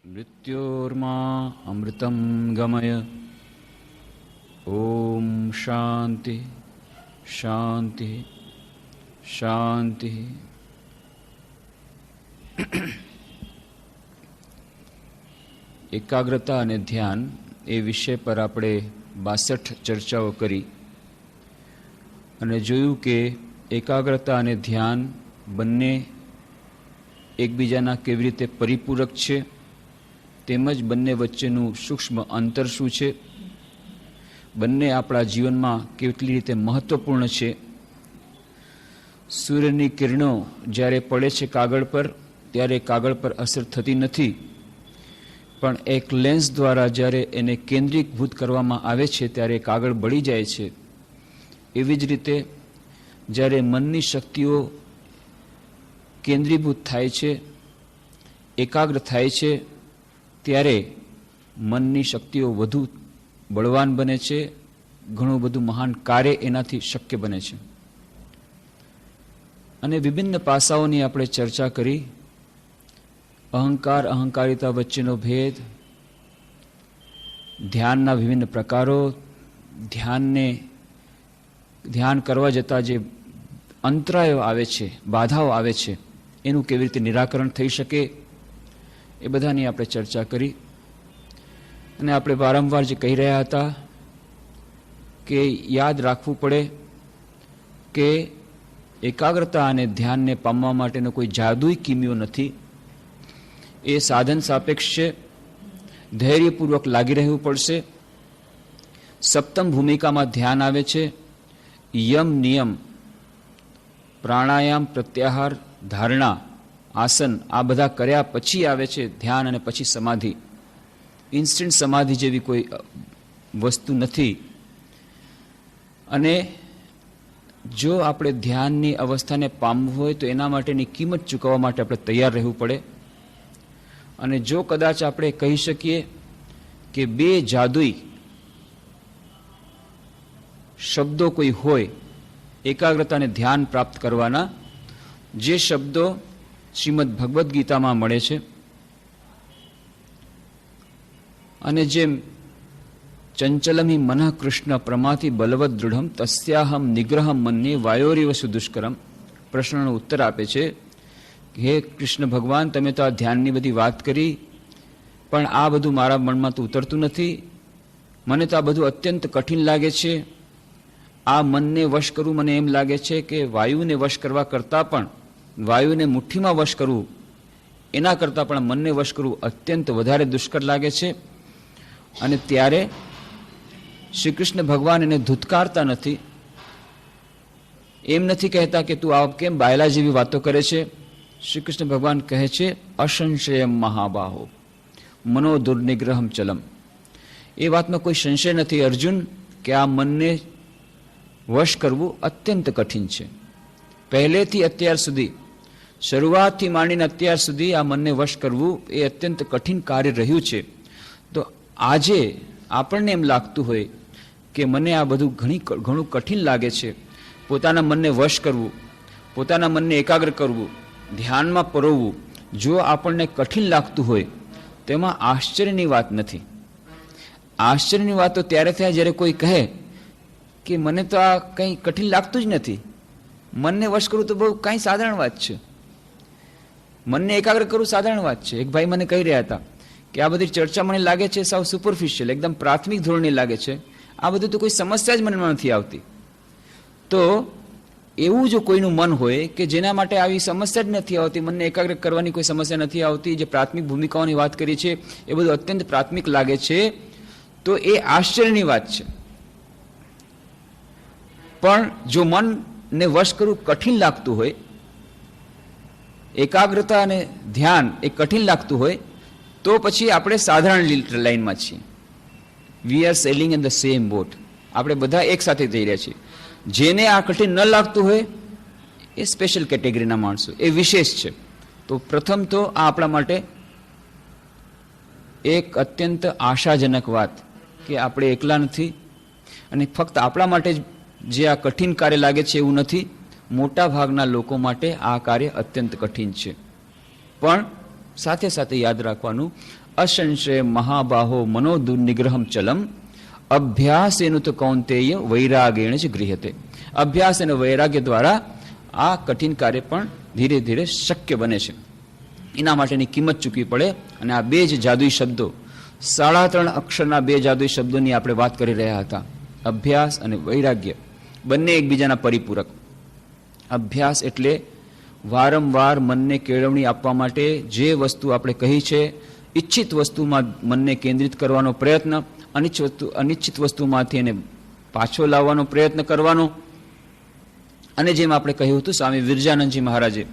मृत्योर्मा अमृतं गमय। ओम शांति शांति शांति। એકાગ્રતા અને ધ્યાન એ વિષય પર આપણે 62 ચર્ચાઓ કરી અને જોયું કે એકાગ્રતા અને ધ્યાન બંને એકબીજાના કેવી રીતે પરિપૂરક છે, તેમજ બંને વચ્ચેનું સૂક્ષ્મ અંતર શું છે, બંને આપણા જીવનમાં કેટલી રીતે મહત્વપૂર્ણ છે. સૂર્યની કિરણો જ્યારે પડે છે કાગળ પર, ત્યારે કાગળ પર અસર થતી નથી, પણ એક લેન્સ દ્વારા જ્યારે એને કેન્દ્રીભૂત કરવામાં આવે છે ત્યારે કાગળ બળી જાય છે. એવી જ રીતે જ્યારે મનની શક્તિઓ કેન્દ્રીભૂત થાય છે, એકાગ્ર થાય છે, ત્યારે મનની શક્તિઓ વધુ બળવાન બને છે, ઘણું બધું મહાન કાર્ય એનાથી શક્ય બને છે. અને વિભિન્ન પાસાઓની આપણે ચર્ચા કરી. અહંકાર અહંકારિતા વચ્ચેનો ભેદ, ધ્યાનના વિભિન્ન પ્રકારો, ધ્યાન કરવા જતાં જે અંતરાયો આવે છે, બાધાઓ આવે છે, એનું કેવી રીતે નિરાકરણ થઈ શકે, એ બધાની આપણે ચર્ચા કરી. અને આપણે વારંવાર જે કહી રહ્યા હતા કે યાદ રાખવું પડે કે એકાગ્રતા અને ધ્યાનને પામવા માટેનો કોઈ જાદુઈ કિમિયો નથી. એ સાધન સાપેક્ષ છે. ધૈર્યપૂર્વક લાગી રહેવું પડશે. સપ્તમ ભૂમિકામાં ધ્યાન આવે છે. યમ નિયમ, પ્રાણાયામ, પ્રત્યાહાર, ધારણા, આસન, આ બધા કર્યા પછી આવે છે ધ્યાન અને પછી સમાધિ. ઇન્સ્ટન્ટ સમાધિ જેવી કોઈ વસ્તુ નથી. અને જો આપણે ધ્યાનની અવસ્થાને પામવું હોય તો એના માટેની કિંમત ચૂકવવા માટે આપણે તૈયાર રહેવું પડે. અને જો કદાચ આપણે કહી શકીએ કે બે જાદુઈ શબ્દો કોઈ હોય એકાગ્રતા અને ધ્યાન પ્રાપ્ત કરવાના, જે શબ્દો શ્રીમદ ભગવદ્ ગીતામાં મળે છે, અને જેમ ચંચલમી મનઃ કૃષ્ણ પ્રમાથી બલવદ દૃઢમ તસ્યાહમ નિગ્રહમ મન્યે વાયોરિવ સુદુષ્કરમ પ્રશ્નનો ઉત્તર આપે છે. હે કૃષ્ણ ભગવાન, તમે તો આ ધ્યાનની બધી વાત કરી, પણ આ બધું મારા મનમાં તો ઉતરતું નથી. મને તો આ બધું અત્યંત કઠિન લાગે છે. આ મનને વશ કરવું મને એમ લાગે છે કે વાયુને વશ કરવા કરતાં પણ, વાયુને મુઠ્ઠીમાં વશ કરવું એના કરતાં પણ મનને વશ કરવું અત્યંત વધારે દુષ્કર લાગે છે. અને ત્યારે શ્રી કૃષ્ણ ભગવાન એને ધૂતકારતા નથી. એમ નથી કહેતા કે તું આ કેમ બાયલા જેવી વાતો કરે છે. શ્રી કૃષ્ણ ભગવાન કહે છે અસંશયમ મહાબાહો મનો દુર્નિગ્રહમ ચલમ. એ વાતમાં કોઈ સંશય નથી અર્જુન કે આ મનને વશ કરવું અત્યંત કઠિન છે. પહેલેથી અત્યાર સુધી, શરૂઆતથી માંડીને અત્યાર સુધી આ મનને વશ કરવું એ અત્યંત કઠિન કાર્ય રહ્યું છે. તો આજે આપણને એમ લાગતું હોય કે મને આ બધું ઘણું કઠિન લાગે છે, પોતાના મનને વશ કરવું, પોતાના મનને એકાગ્ર કરવું, ધ્યાનમાં પરોવવું, જો આપણને કઠિન લાગતું હોય તેમાં આશ્ચર્યની વાત નથી. આશ્ચર્યની વાત તો ત્યારે થાય જ્યારે કોઈ કહે કે મને તો આ કંઈ કઠિન લાગતું જ નથી, મનને વશ કરવું તો બહુ કાંઈ સાધારણ વાત છે, મનને એકાગ્ર કરવું સાધારણ વાત છે. એક ભાઈ મને કહી રહ્યા હતા કે આ બધી ચર્ચા મને લાગે છે સાવ સુપરફિશિયલ, એકદમ પ્રાથમિક ધોરણે લાગે છે, આ બધું તો કોઈ સમસ્યા જ મનમાં નથી આવતી. તો એવું જો કોઈનું મન હોય કે જેના માટે આવી સમસ્યા જ નથી આવતી, મનને એકાગ્ર કરવાની કોઈ સમસ્યા નથી આવતી, જે પ્રાથમિક ભૂમિકાઓની વાત કરી છે એ બધું અત્યંત પ્રાથમિક લાગે છે, તો એ આશ્ચર્યની વાત છે. પણ જો મનને વશ કરવું કઠિન લાગતું હોય, એકાગ્રતા અને ધ્યાન એ કઠિન લાગતું હોય, તો પછી આપણે સાધારણ લાઈનમાં છીએ. We are sailing in the same boat. આપણે બધા એક સાથે જઈ રહ્યા છીએ. જેને આ કઠિન ન લાગતું હોય એ સ્પેશિયલ કેટેગરીના માણસો, એ વિશેષ છે. તો પ્રથમ તો આ આપણા માટે એક અત્યંત આશાજનક વાત કે આપણે એકલા નથી. અને ફક્ત આપણા માટે જે આ કઠિન કાર્ય લાગે છે એવું નથી, મોટા ભાગના લોકો માટે આ કાર્ય અત્યંત કઠિન છે. પણ સાથે સાથે યાદ રાખવાનું, અસંશય મહાબાહો મનો દુર્નિગ્રહમ ચલમ અભ્યાસેનું તો કૌંતેય વૈરાગેણ જ ગૃહ્યતે. અભ્યાસ અને વૈરાગ્ય દ્વારા આ કઠિન કાર્ય પણ ધીરે ધીરે શક્ય બને છે. એના માટેની કિંમત ચૂકવી પડે. અને આ બે જ જાદુઈ શબ્દો, 3.5 અક્ષરના બે જાદુઈ શબ્દોની આપણે વાત કરી રહ્યા હતા, અભ્યાસ અને વૈરાગ્ય, બંને એકબીજાના પરિપૂરક. અભ્યાસ એટલે વારંવાર મનને કેળવણી આપવા માટે જે વસ્તુ આપણે કહી છે, ઈચ્છિત વસ્તુમાં મનને કેન્દ્રિત કરવાનો પ્રયત્ન, અનિચ્છિત વસ્તુમાંથી એને પાછો લાવવાનો પ્રયત્ન કરવાનો. અને જેમ આપણે કહ્યું હતું, સ્વામી વિરજાનંદજી મહારાજે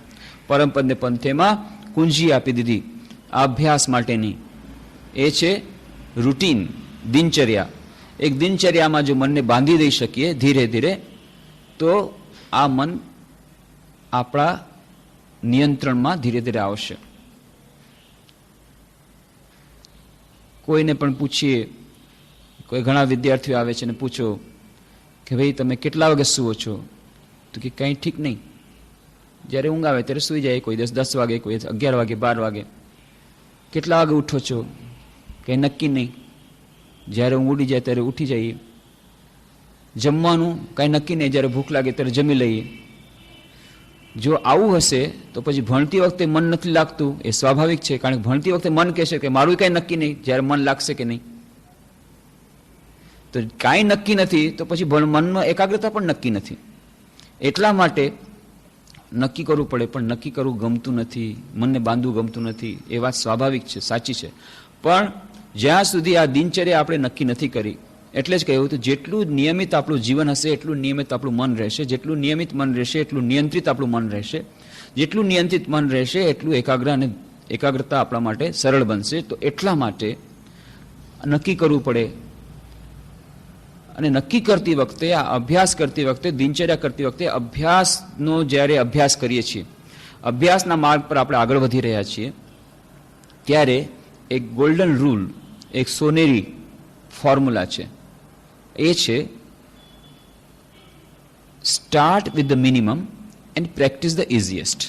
પરમપદને પંથેમાં કુંજી આપી દીધી આ અભ્યાસ માટેની. એ છે રૂટીન, દિનચર્યા. એક દિનચર્યામાં જો મનને બાંધી દઈ શકીએ ધીરે ધીરે, તો આ મન આપણા નિયંત્રણમાં ધીરે ધીરે આવશે. કોઈને પણ પૂછીએ, કોઈ ઘણા વિદ્યાર્થીઓ આવે છે અને પૂછો કે ભાઈ તમે કેટલા વાગે સૂવો છો, તો કે કંઈ ઠીક નહીં, જ્યારે ઊંઘ આવે ત્યારે સૂઈ જાય, કોઈ 10 વાગે, કોઈ 11 વાગે, 12 વાગે. કેટલા વાગે ઉઠો છો, કંઈ નક્કી નહીં, જ્યારે ઊંઘ ઉડી જાય ત્યારે ઉઠી જઈએ. જમવાનું કાંઈ નક્કી નહીં, જ્યારે ભૂખ લાગે ત્યારે જમી લઈએ. જો આવું હશે તો પછી ભણતી વખતે મન નથી લાગતું, એ સ્વાભાવિક છે, કારણ કે ભણતી વખતે મન કહેશે કે મારું કાંઈ નક્કી નહીં, જ્યારે મન લાગશે કે નહીં. તો કાંઈ નક્કી નથી તો પછી મનમાં એકાગ્રતા પણ નક્કી નથી. એટલા માટે નક્કી કરવું પડે, પણ નક્કી કરવું ગમતું નથી, મનને બાંધવું ગમતું નથી. એ વાત સ્વાભાવિક છે, સાચી છે. પણ જ્યાં સુધી આ દિનચર્યા આપણે નક્કી નથી કરી, એટલે જ કહ્યું હતું, જેટલું નિયમિત આપણું જીવન હશે એટલું નિયમિત આપણું મન રહેશે, જેટલું નિયમિત મન રહેશે એટલું નિયંત્રિત આપણું મન રહેશે, જેટલું નિયંત્રિત મન રહેશે એટલું એકાગ્રતા આપણા માટે સરળ બનશે. તો એટલા માટે નક્કી કરવું પડે. અને નક્કી કરતી વખતે, આ અભ્યાસ કરતી વખતે, દિનચર્યા કરતી વખતે, અભ્યાસનો જ્યારે અભ્યાસ કરીએ છીએ, અભ્યાસના માર્ગ પર આપણે આગળ વધી રહ્યા છીએ, ત્યારે એક ગોલ્ડન રૂલ, એક સોનેરી ફોર્મ્યુલા છે. એ છે start with the minimum and practice the easiest.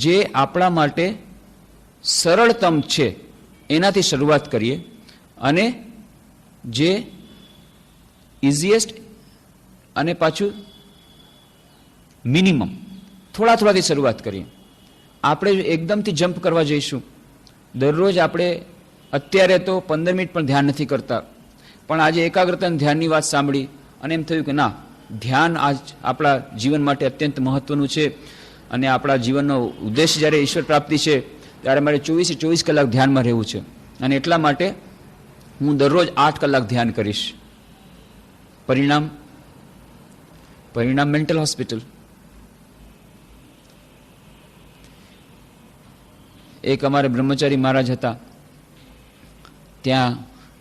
જે આપણા માટે સરળતમ છે એનાથી શરૂઆત કરીએ, અને જે ઇઝીએસ્ટ અને પાછું મિનિમમ, થોડાથી શરૂઆત કરીએ. આપણે એકદમથી જમ્પ કરવા જઈશું. દરરોજ આપણે અત્યારે તો 15 મિનિટ પણ ધ્યાન નથી કરતા, પણ આજે એકાગ્રતા અને ધ્યાનની વાત સાંભળી અને એમ થયું કે ના, ધ્યાન આજ આપણા જીવન માટે અત્યંત મહત્વનું છે. અને આપણા જીવનનો ઉદ્દેશ જ્યારે ઈશ્વર પ્રાપ્તિ છે, ત્યારે મારે 24 કલાક ધ્યાનમાં રહેવું છે. અને એટલા માટે હું દરરોજ 8 કલાક ધ્યાન કરીશ. પરિણામ મેન્ટલ હોસ્પિટલ. એક અમારે બ્રહ્મચારી મહારાજ હતા, ત્યાં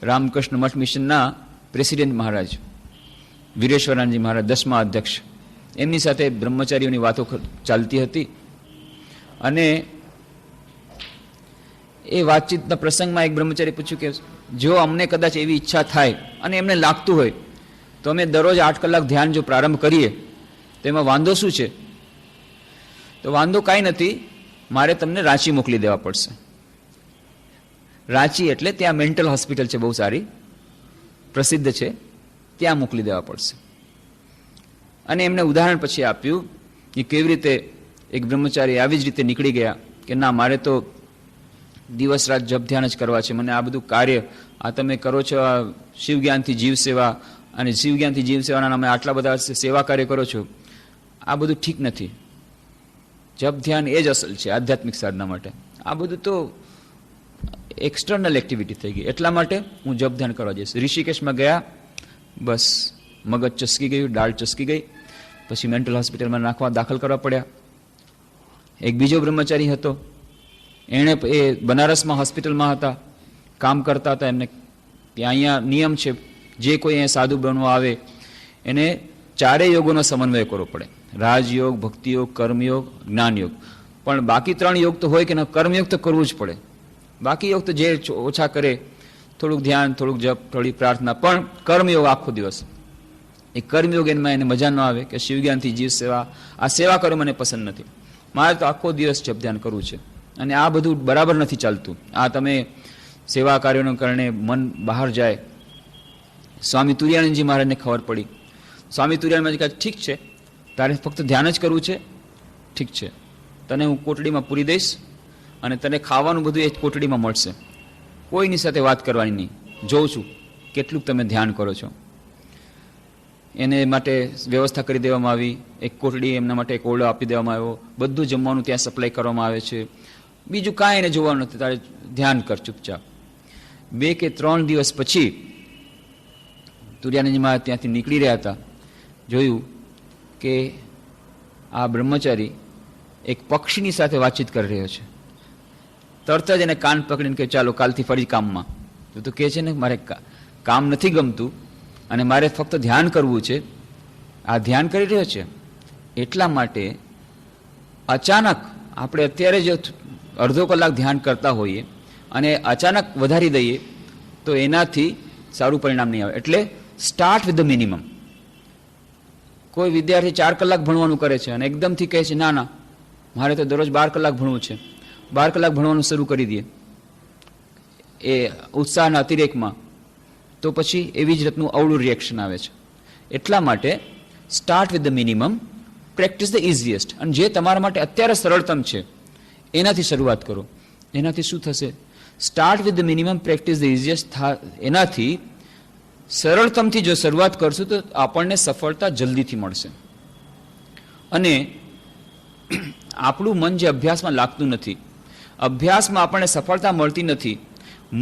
રામકૃષ્ણ મઠ મિશનના પ્રેસિડેન્ટ મહારાજ વીરેશ્વરાનંદજી મહારાજ, 10મા અધ્યક્ષ, એમની સાથે બ્રહ્મચારીઓની વાતો ચાલતી હતી. અને એ વાતચીતના પ્રસંગમાં એક બ્રહ્મચારી પૂછ્યું કે જો અમને કદાચ એવી ઈચ્છા થાય અને એમને લાગતું હોય તો અમે દરરોજ 8 કલાક ધ્યાન જો પ્રારંભ કરીએ તો એમાં વાંધો શું છે? તો વાંધો કાંઈ નથી, મારે તમને રાંચી મોકલી દેવા પડશે. રાંચી એટલે ત્યાં મેન્ટલ હોસ્પિટલ છે, બહુ સારી પ્રસિદ્ધ છે, ત્યાં મોકલી દેવા પડશે. અને એમને ઉદાહરણ પછી આપ્યું કે કેવી રીતે એક બ્રહ્મચારી આવી જ રીતે નીકળી ગયા કે ના, મારે તો દિવસ રાત જપ ધ્યાન જ કરવા છે, મને આ બધું કાર્ય આ તમે કરો છો, આ શિવજ્ઞાનથી જીવ સેવા, અને શિવજ્ઞાનથી જીવ સેવાના નામે આટલા બધા સેવા કાર્ય કરો છો, આ બધું ઠીક નથી. જપ ધ્યાન એ જ અસલ છે આધ્યાત્મિક સાધના માટે. આ બધું તો એક્સટર્નલ એક્ટિવિટી થઈ ગઈ. એટલા માટે હું જપ ધ્યાન કરવા જઈશ. ઋષિકેશમાં ગયા, બસ મગજ ચસકી ગયું, દાળ ચસકી ગઈ, પછી મેન્ટલ હોસ્પિટલમાં દાખલ કરવા પડ્યા. એક બીજો બ્રહ્મચારી હતો, એણે એ બનારસમાં હોસ્પિટલમાં હતા, કામ કરતા હતા. એમને ત્યાં અહીંયા નિયમ છે, જે કોઈ અહીંયા સાધુ બનવા આવે એને 4 યોગોનો સમન્વય કરવો પડે: રાજયોગ, ભક્તિયોગ, કર્મયોગ, જ્ઞાનયોગ. પણ બાકી 3 યોગ તો હોય કે ના, કર્મયોગ તો કરવું જ પડે. બાકી યોગ તો જે ઓછા કરે, થોડુંક ધ્યાન, થોડુંક જપ, થોડી પ્રાર્થના, પણ કર્મયોગ આખો દિવસ. એ કર્મયોગ એમાં એને મજા ન આવે કે શિવજ્ઞાનથી જીવ સેવા, આ સેવા કરો મને પસંદ નથી, મારે તો આખો દિવસ જપ ધ્યાન કરવું છે. અને આ બધું બરાબર નથી ચાલતું. આ તમે સેવા કાર્યોને કારણે મન બહાર જાય. સ્વામી તુર્યાનંદજી મહારાજને ખબર પડી. સ્વામી તુર્યાનંદજી કહે, ઠીક છે, તારે ફક્ત ધ્યાન જ કરવું છે, ઠીક છે, તને હું કોટડીમાં પૂરી દઈશ અને તને ખાવાનું બધું એ જ કોટડીમાં મળશે, કોઈની સાથે વાત કરવાની નહીં, જોઉં છું કેટલું તમે ધ્યાન કરો છો. એને માટે વ્યવસ્થા કરી દેવામાં આવી. એક કોટડી એમના માટે એક ઓરડો આપી દેવામાં આવ્યો. બધું જમવાનું ત્યાં સપ્લાય કરવામાં આવે છે. બીજું કાંઈ એને જોવાનું નથી, તારે ધ્યાન કર ચૂપચાપ. 2 કે 3 દિવસ પછી તુર્યાનંદજી મહારાજ ત્યાંથી નીકળી રહ્યા હતા. જોયું કે આ બ્રહ્મચારી એક પક્ષીની સાથે વાતચીત કરી રહ્યો છે. તરત જ એને કાન પકડીને કે ચાલો કાલથી ફરી કામમાં. તો કહે છે ને, મારે કામ નથી ગમતું અને મારે ફક્ત ધ્યાન કરવું છે. આ ધ્યાન કરી રહ્યો છે એટલા માટે અચાનક આપણે અત્યારે જો અડધો કલાક ધ્યાન કરતા હોઈએ અને અચાનક વધારી દઈએ તો એનાથી સારું પરિણામ નહીં આવે. એટલે સ્ટાર્ટ વિથ ધ મિનિમમ. કોઈ વિદ્યાર્થી 4 કલાક ભણવાનું કરે છે અને એકદમથી કહે છે ના ના મારે તો દરરોજ 12 કલાક ભણવું છે, 12 કલાક ભણવાનું શરૂ કરી દઈએ એ ઉત્સાહના અતિરેકમાં, તો પછી એવી જ રીતનું અવળું રિએક્શન આવે છે. એટલા માટે start with the minimum, practice the easiest. અને જે તમારા માટે અત્યારે સરળતમ છે એનાથી શરૂઆત કરો. એનાથી શું થશે? Start with the minimum, practice the easiest. એનાથી સરળતમથી જો શરૂઆત કરશું તો આપણને સફળતા જલ્દીથી મળશે. અને આપણું મન જે અભ્યાસમાં લાગતું નથી, અભ્યાસમાં આપણને સફળતા મળતી નથી,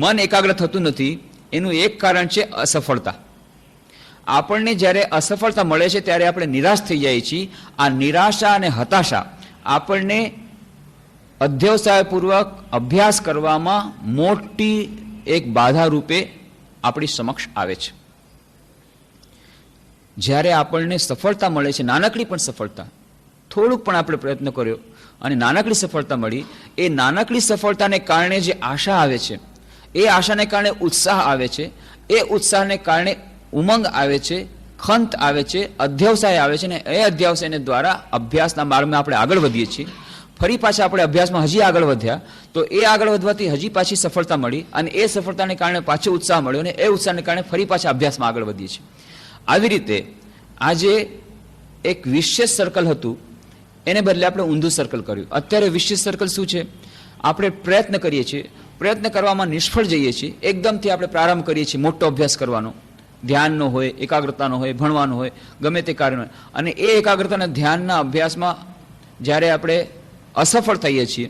મન એકાગ્ર થતું નથી, એનું એક કારણ છે અસફળતા. આપણને જ્યારે અસફળતા મળે છે ત્યારે આપણે નિરાશ થઈ જઈએ છીએ. આ નિરાશા અને હતાશા આપણને અધ્યવસાયપૂર્વક અભ્યાસ કરવામાં મોટી એક બાધા રૂપે આપણી સમક્ષ આવે છે. જ્યારે આપણને સફળતા મળે છે, નાનકડી પણ સફળતા, થોડુંક પણ આપણે પ્રયત્ન કર્યો અને નાનકડી સફળતા મળી, એ નાનકડી સફળતાને કારણે જે આશા આવે છે, એ આશાને કારણે ઉત્સાહ આવે છે, એ ઉત્સાહને કારણે ઉમંગ આવે છે, ખંત આવે છે, અધ્યવસાય આવે છે, ને એ અધ્યવસાયને દ્વારા અભ્યાસના માર્ગમાં આપણે આગળ વધીએ છીએ. ફરી પાછા આપણે અભ્યાસમાં હજી આગળ વધ્યા તો એ આગળ વધવાથી હજી પાછી સફળતા મળી અને એ સફળતાને કારણે પાછો ઉત્સાહ મળ્યો અને એ ઉત્સાહને કારણે ફરી પાછા અભ્યાસમાં આગળ વધીએ છીએ. આવી રીતે આજે એક વિશેષ સર્કલ હતું એને બદલે આપણે ઊંધું સર્કલ કર્યું. અત્યારે વિશેષ સર્કલ શું છે? આપણે પ્રયત્ન કરીએ છીએ, પ્રયત્ન કરવામાં નિષ્ફળ જઈએ છીએ. એકદમથી આપણે પ્રારંભ કરીએ છીએ મોટો અભ્યાસ કરવાનો, ધ્યાનનો હોય, એકાગ્રતાનો હોય, ભણવાનો હોય, ગમે તે કાર્યનો હોય, અને એ એકાગ્રતાના ધ્યાનના અભ્યાસમાં જ્યારે આપણે અસફળ થઈએ છીએ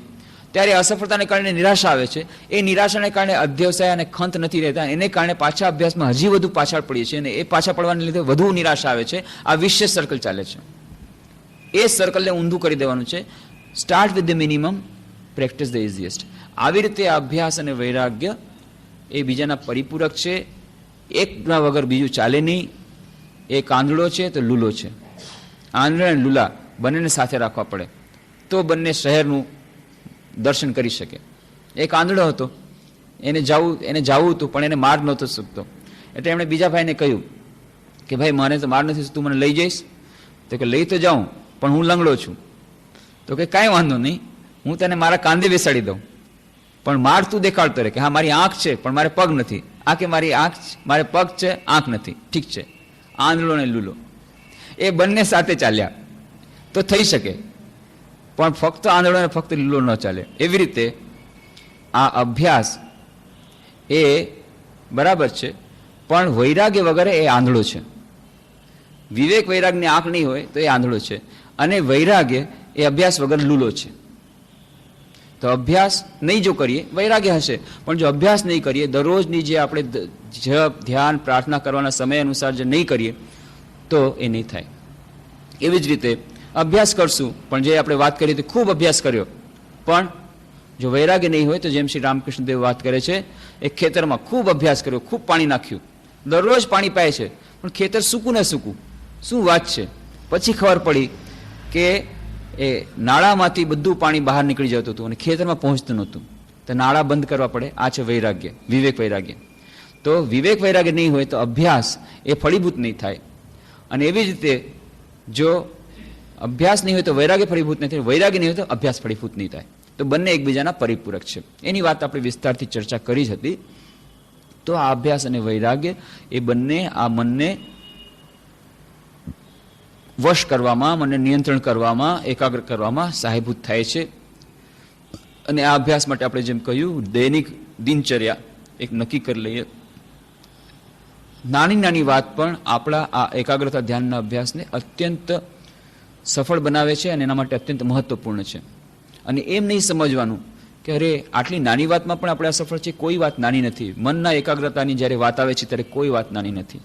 ત્યારે અસફળતાને કારણે નિરાશા આવે છે. એ નિરાશાને કારણે અધ્યવસાય અને ખંત નથી રહેતા, એને કારણે પાછા અભ્યાસમાં હજી વધુ પાછળ પડીએ છીએ અને એ પાછા પડવાને લીધે વધુ નિરાશા આવે છે. આ વિશેષ સર્કલ ચાલે છે. એ સર્કલને ઊંધું કરી દેવાનું છે. Start with the minimum, practice the easiest. આવી રીતે અભ્યાસ અને વૈરાગ્ય એ બીજાના પરિપૂરક છે. એકના વગર બીજું ચાલે નહીં. એક આંધળો છે તો લૂલો છે. આંધળા અને લૂલા બંનેને સાથે રાખવા પડે તો બંને શહેરનું દર્શન કરી શકે. એક આંધળો હતો, એને જાવું હતું પણ એને માર નહોતો શકતો, એટલે એમણે બીજા ભાઈને કહ્યું કે ભાઈ મને તો માર નથી, તું મને લઈ જઈશ? તો કે લઈ તો જાઉં પણ હું લંગડો છું. તો કે કાંઈ વાંધો નહીં, હું તને મારા કાંધે બેસાડી દઉં પણ માર તું દેખાડતો રહે કે હા મારી આંખ છે પણ મારે પગ નથી, આ કે મારી આંખ મારે પગ છે આંખ નથી. ઠીક છે, આંધળો ને લૂલો એ બંને સાથે ચાલ્યા તો થઈ શકે, પણ ફક્ત આંધળો ને ફક્ત લીલો ન ચાલે. એવી રીતે આ અભ્યાસ એ બરાબર છે પણ વૈરાગ્ય વગર એ આંધળો છે. વિવેક વૈરાગની આંખ નહીં હોય તો એ આંધળો છે અને વૈરાગ્ય એ અભ્યાસ વગર લૂલો છે. તો અભ્યાસ નહીં જો કરીએ વૈરાગ્ય હશે, પણ જો અભ્યાસ નહીં કરીએ, દરરોજની જે આપણે જપ ધ્યાન પ્રાર્થના કરવાના સમય અનુસાર જે નહીં કરીએ તો એ નહીં થાય. એવી જ રીતે અભ્યાસ કરશું પણ જે આપણે વાત કરી તો ખૂબ અભ્યાસ કર્યો પણ જો વૈરાગ્ય નહીં હોય તો જેમ શ્રી રામકૃષ્ણદેવ વાત કરે છે, એક ખેતરમાં ખૂબ અભ્યાસ કર્યો, ખૂબ પાણી નાખ્યું, દરરોજ પાણી પાય છે પણ ખેતર સૂકું ને સૂકું. શું વાત છે? પછી ખબર પડી કે એ નાળામાંથી બધું પાણી બહાર નીકળી જતું હતું અને ખેતરમાં પહોંચતું નહોતું. તો નાળા બંધ કરવા પડે. આ છે વૈરાગ્ય, વિવેક વૈરાગ્ય. તો વિવેક વૈરાગ્ય નહીં હોય તો અભ્યાસ એ ફળીભૂત નહીં થાય. અને એવી જ રીતે જો અભ્યાસ નહીં હોય તો વૈરાગ્ય ફળીભૂત નહીં થાય, વૈરાગ્ય નહીં હોય તો અભ્યાસ ફળીભૂત નહીં થાય. તો બંને એકબીજાના પરિપૂરક છે. એની વાત આપણે વિસ્તારથી ચર્ચા કરી જ હતી. તો આ અભ્યાસ અને વૈરાગ્ય એ બંને આ મનને વશ કરવામાં, મનને નિયંત્રણ કરવામાં, એકાગ્ર કરવામાં સહાયભૂત થાય છે. અને આ અભ્યાસ માટે આપણે જેમ કહ્યું, દૈનિક દિનચર્યા એક નક્કી કરી લઈએ. નાની નાની વાત પણ આપણા આ એકાગ્રતા ધ્યાનના અભ્યાસને અત્યંત સફળ બનાવે છે અને એના માટે અત્યંત મહત્વપૂર્ણ છે. અને એમ નહીં સમજવાનું કે અરે આટલી નાની વાતમાં પણ આપણે અસફળ છે. કોઈ વાત નાની નથી. મનના એકાગ્રતાની જ્યારે વાત આવે છે ત્યારે કોઈ વાત નાની નથી.